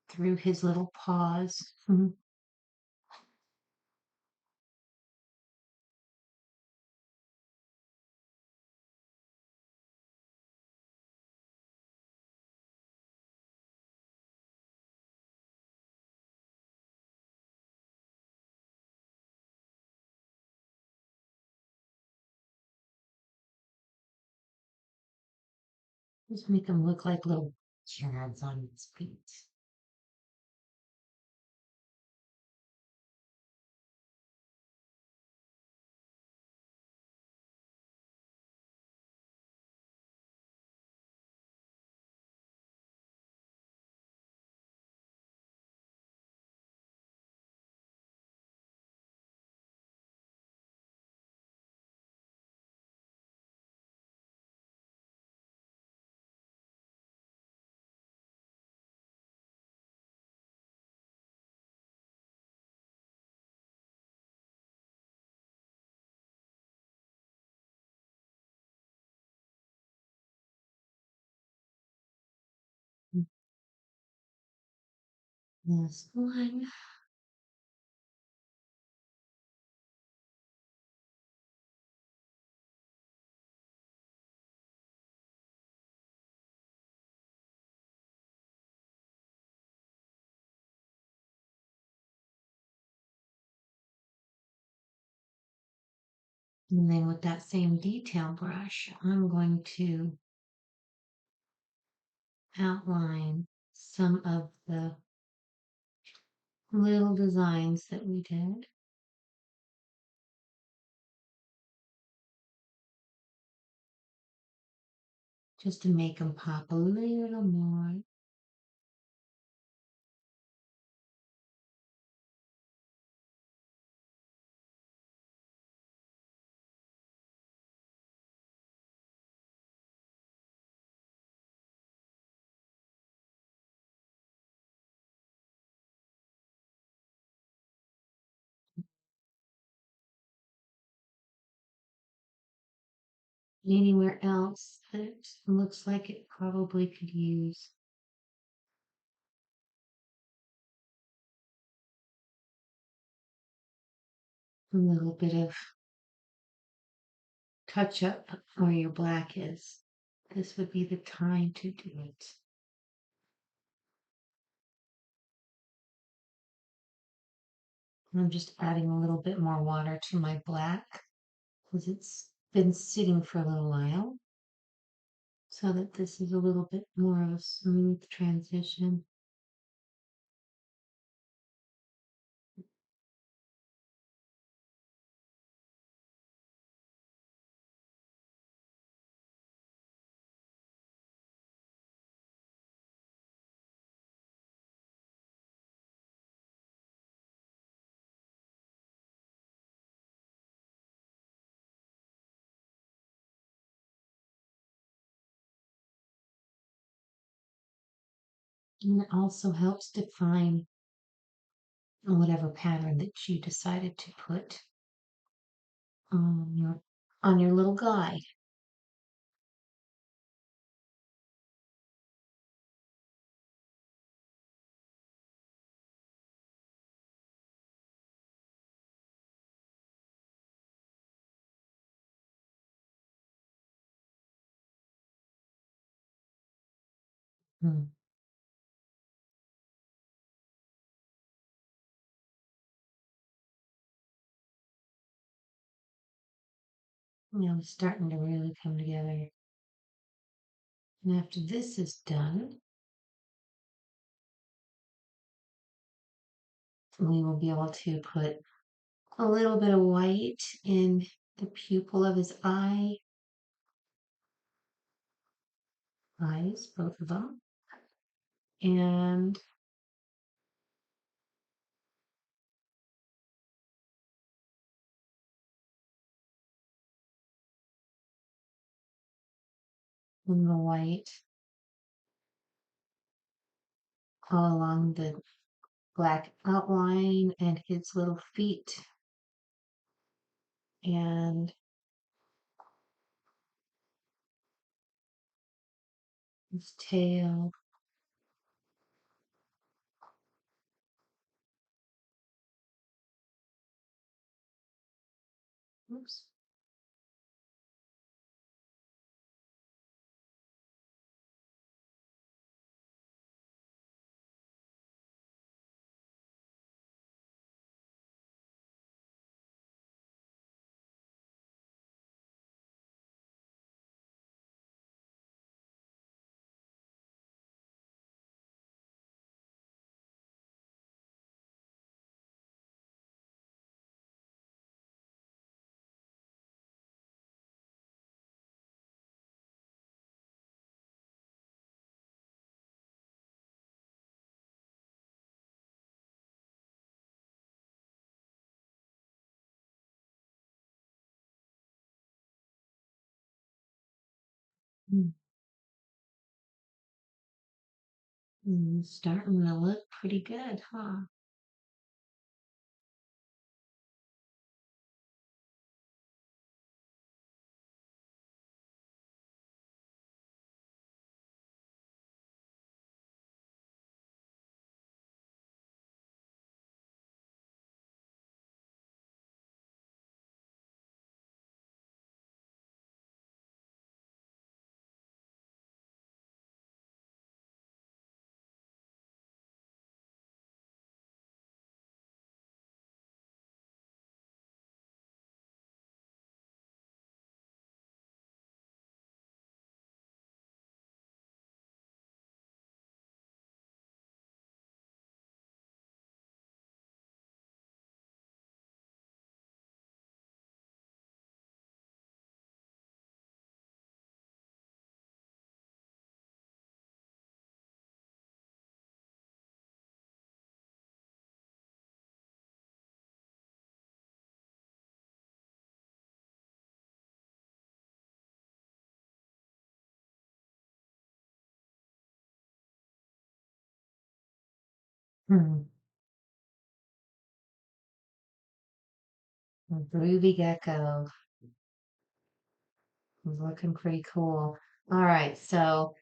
through his little paws. Just make them look like little cherubs on its feet. This one. And then with that same detail brush, I'm going to outline some of the little designs that we did. Just to make them pop a little more. Anywhere else that looks like it probably could use a little bit of touch up where your black is. This would be the time to do it. I'm just adding a little bit more water to my black because it's been sitting for a little while so that this is a little bit more of a smooth transition. And it also helps define whatever pattern that you decided to put on your little guide. Hmm. It's starting to really come together. And after this is done, we will be able to put a little bit of white in the pupil of his eyes, both of them, and in the white all along the black outline and his little feet and his tail. Oops. Starting to look pretty good, huh? Hmm. Groovy Gecko is looking pretty cool. All right, so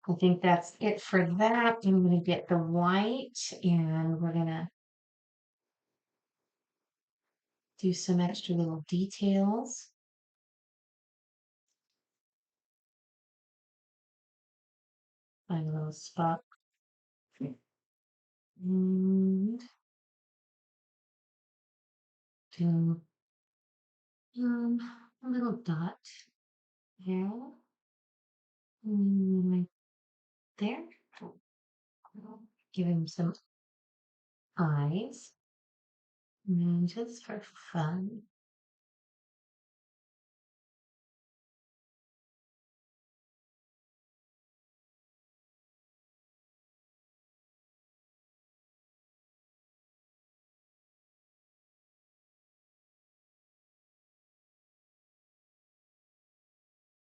I think that's it for that. I'm gonna get the white and we're gonna do some extra little details. Find a little spot. And do a little dot here. Right there. Give him some eyes. And just for fun.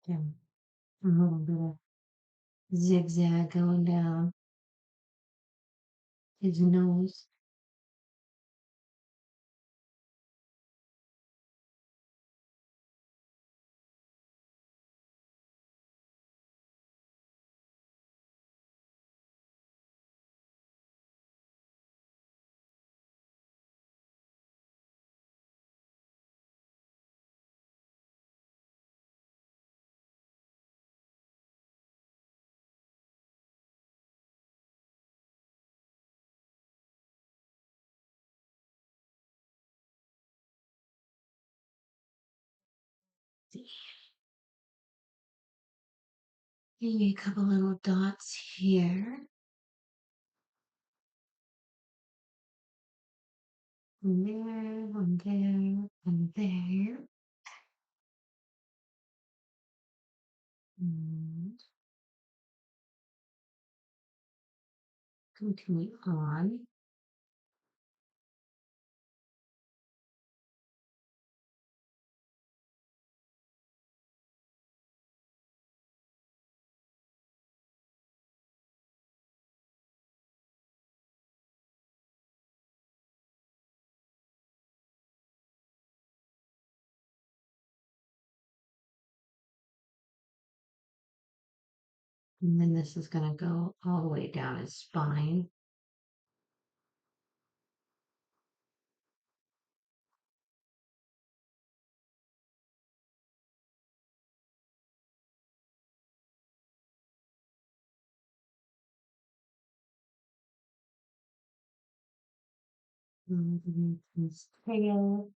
And a little bit of zigzag going down his nose. Maybe a couple little dots here. One there, one there, one there. And continue on. And then this is going to go all the way down his spine. Underneath his tail.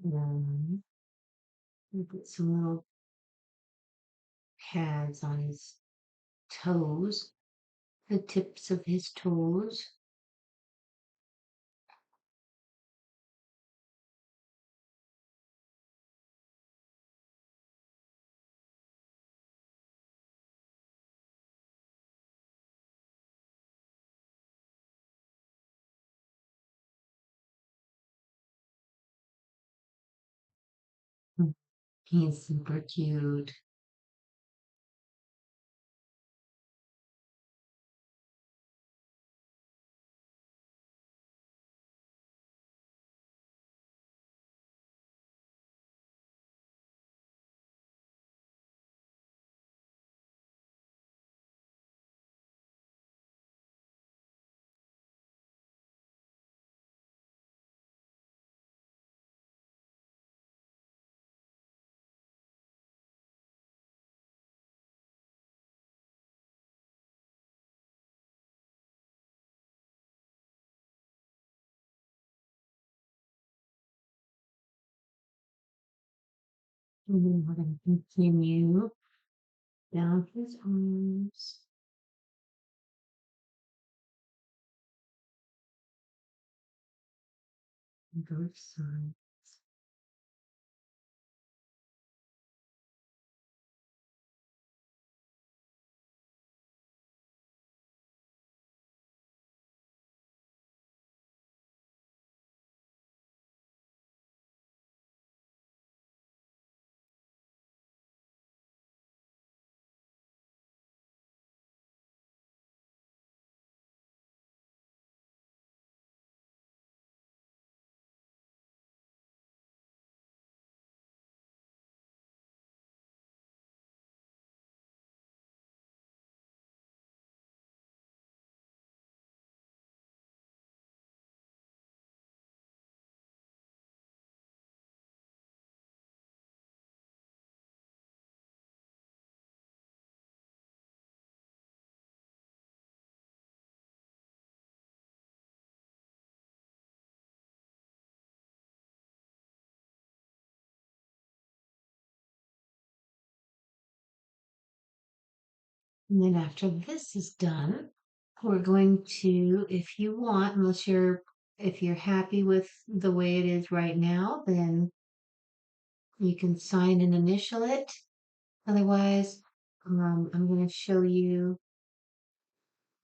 And we put some little pads on his toes, the tips of his toes. He's super cute. And then we're going to continue down his arms. Both sides. And then after this is done, we're going to, if you want, if you're happy with the way it is right now, then you can sign and initial it. Otherwise, I'm going to show you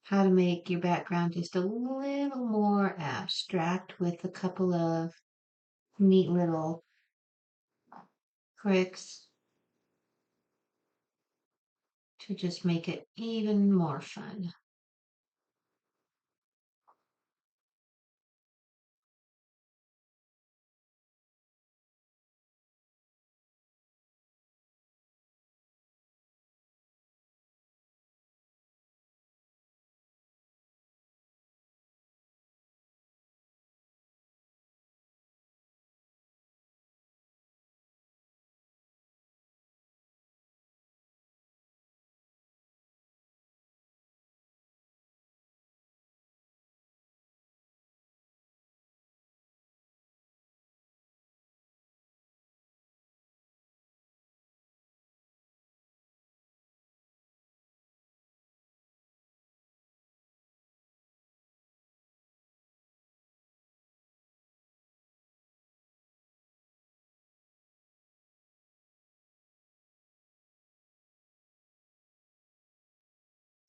how to make your background just a little more abstract with a couple of neat little tricks to just make it even more fun.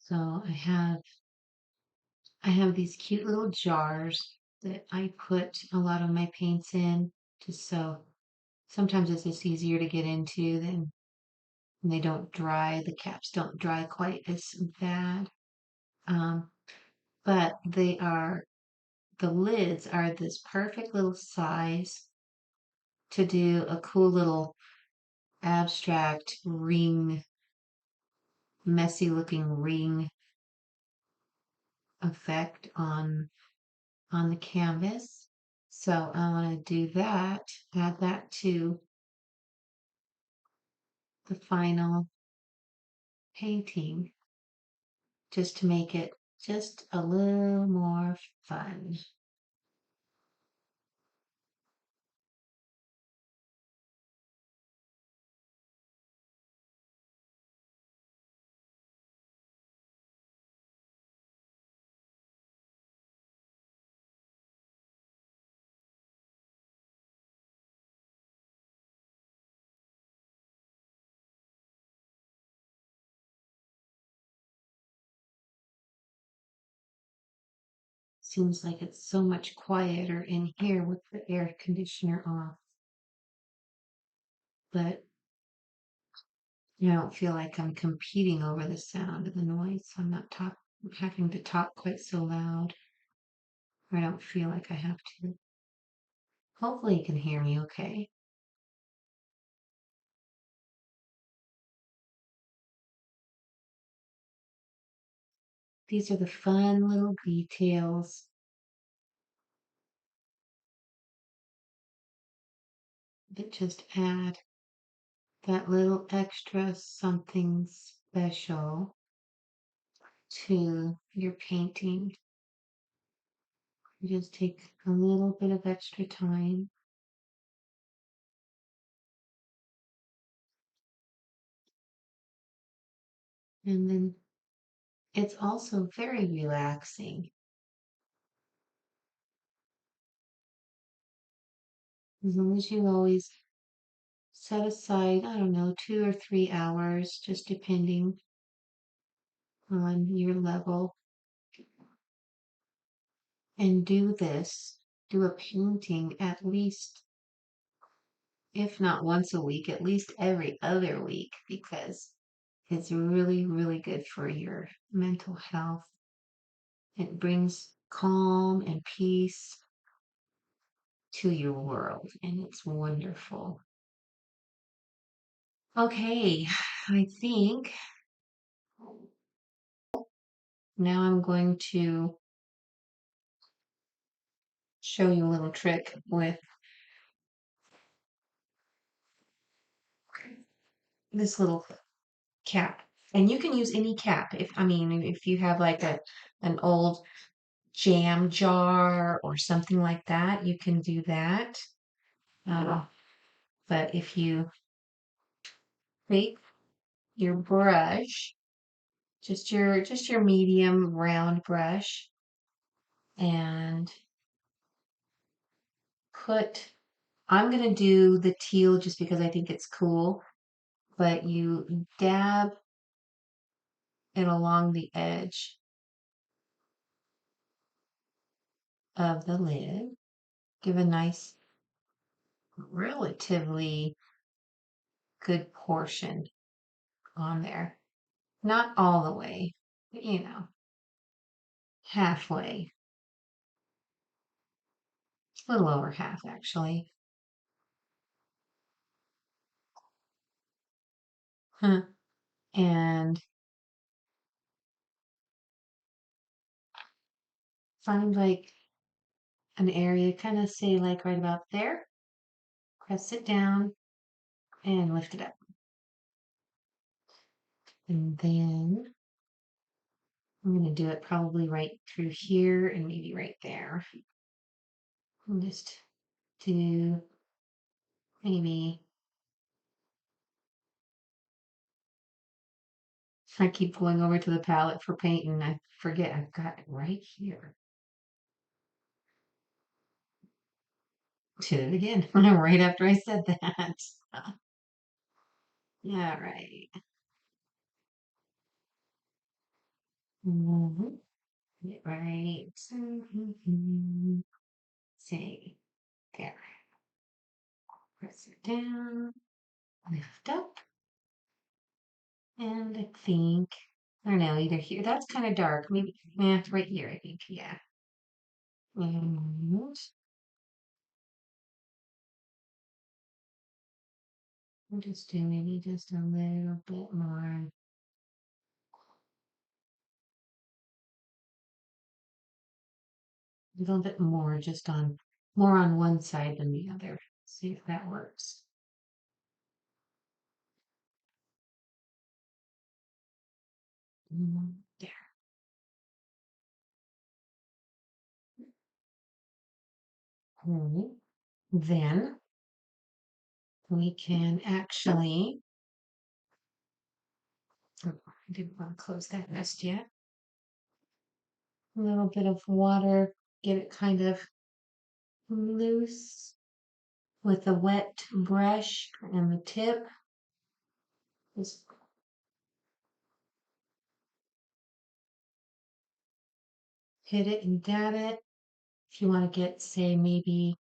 So I have these cute little jars that I put a lot of my paints in, just so sometimes it's just easier to get into than they don't dry. The caps don't dry quite as bad. Um, but the lids are this perfect little size to do a cool little abstract ring, messy looking ring effect on the canvas. So I want to do that, add that to the final painting just to make it just a little more fun. Seems like it's so much quieter in here with the air conditioner off, but I don't feel like I'm competing over the sound and the noise. I'm not having to talk quite so loud. I don't feel like I have to. Hopefully you can hear me okay. These are the fun little details that just add that little extra something special to your painting. You just take a little bit of extra time and then it's also very relaxing. As long as you always set aside, I don't know, 2 or 3 hours, just depending on your level, and do a painting at least, if not once a week, at least every other week, because it's really, really good for your mental health. It brings calm and peace to your world, and it's wonderful. Okay, I think now I'm going to show you a little trick with this little cap. And you can use any cap. If you have like an old jam jar or something like that, you can do that. Uh, but if you take your brush Just your medium round brush and I'm gonna do the teal just because I think it's cool, but you dab it along the edge of the lid. Give a nice, relatively good portion on there. Not all the way, but halfway. A little over half, actually. Huh. And find like an area, kind of say like right about there. Press it down and lift it up. And then I'm going to do it probably right through here and maybe right there. And just do maybe, I keep going over to the palette for paint and I forget I've got it right here. Did it again, right after I said that. All right. Get right. Say, there. Press it down, lift up, and I think, I don't know, either here. That's kind of dark. Maybe, yeah, right here, I think. Yeah. And I'll just do maybe just a little bit more. A little bit more, just on more on one side than the other. See if that works. There. Then we can actually, oh, I didn't want to close that just yet. A little bit of water, get it kind of loose with a wet brush and the tip. Just hit it and dab it. If you want to get, say, maybe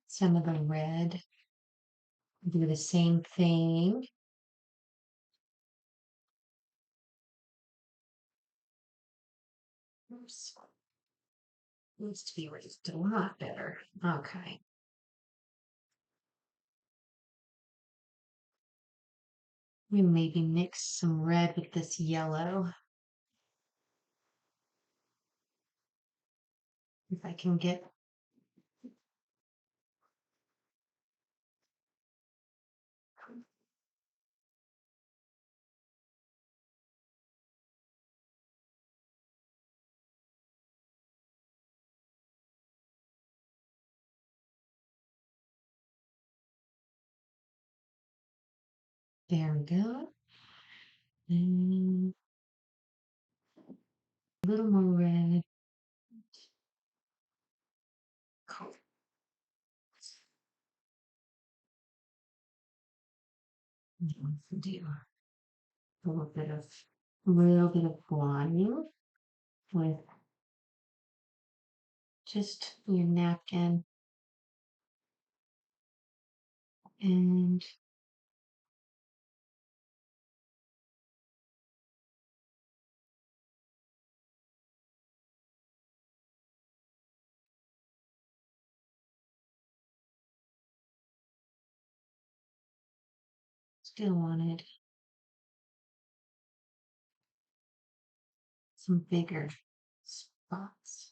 some of the red, do the same thing. Oops. Needs to be raised a lot better. Okay. We maybe mix some red with this yellow. If I can get there we go. And a little more red. Cool. Do a little bit of blotting with just your napkin and still wanted some bigger spots.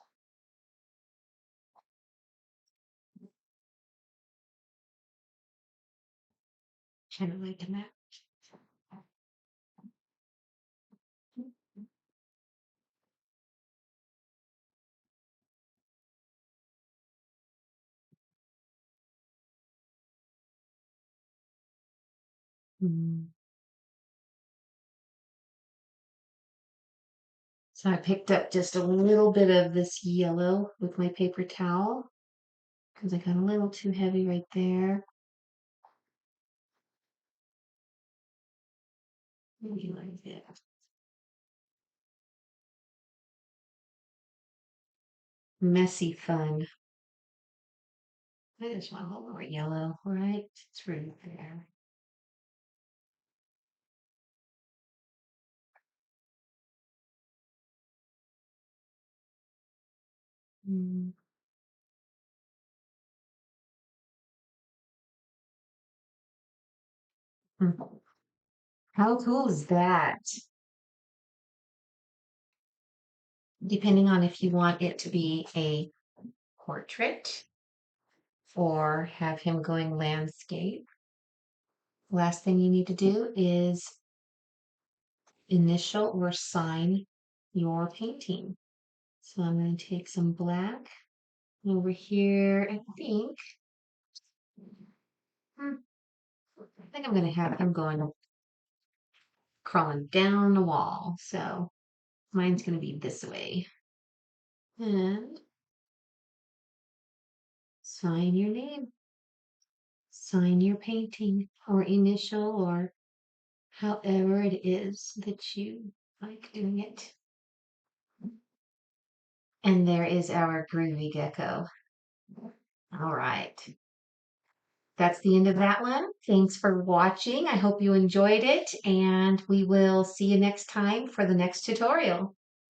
Kind of like that. Mm. So I picked up just a little bit of this yellow with my paper towel because I got a little too heavy right there. Maybe like that. Messy fun. I just want a little more yellow, right? It's right there. Mm. How cool is that? Depending on if you want it to be a portrait or have him going landscape. Last thing you need to do is initial or sign your painting. So I'm going to take some black over here. Hmm, I think I'm going to have him going crawling down the wall. So mine's going to be this way. And sign your name, sign your painting or initial or however it is that you like doing it. And there is our Groovy Gecko. All right. That's the end of that one. Thanks for watching. I hope you enjoyed it, and we will see you next time for the next tutorial.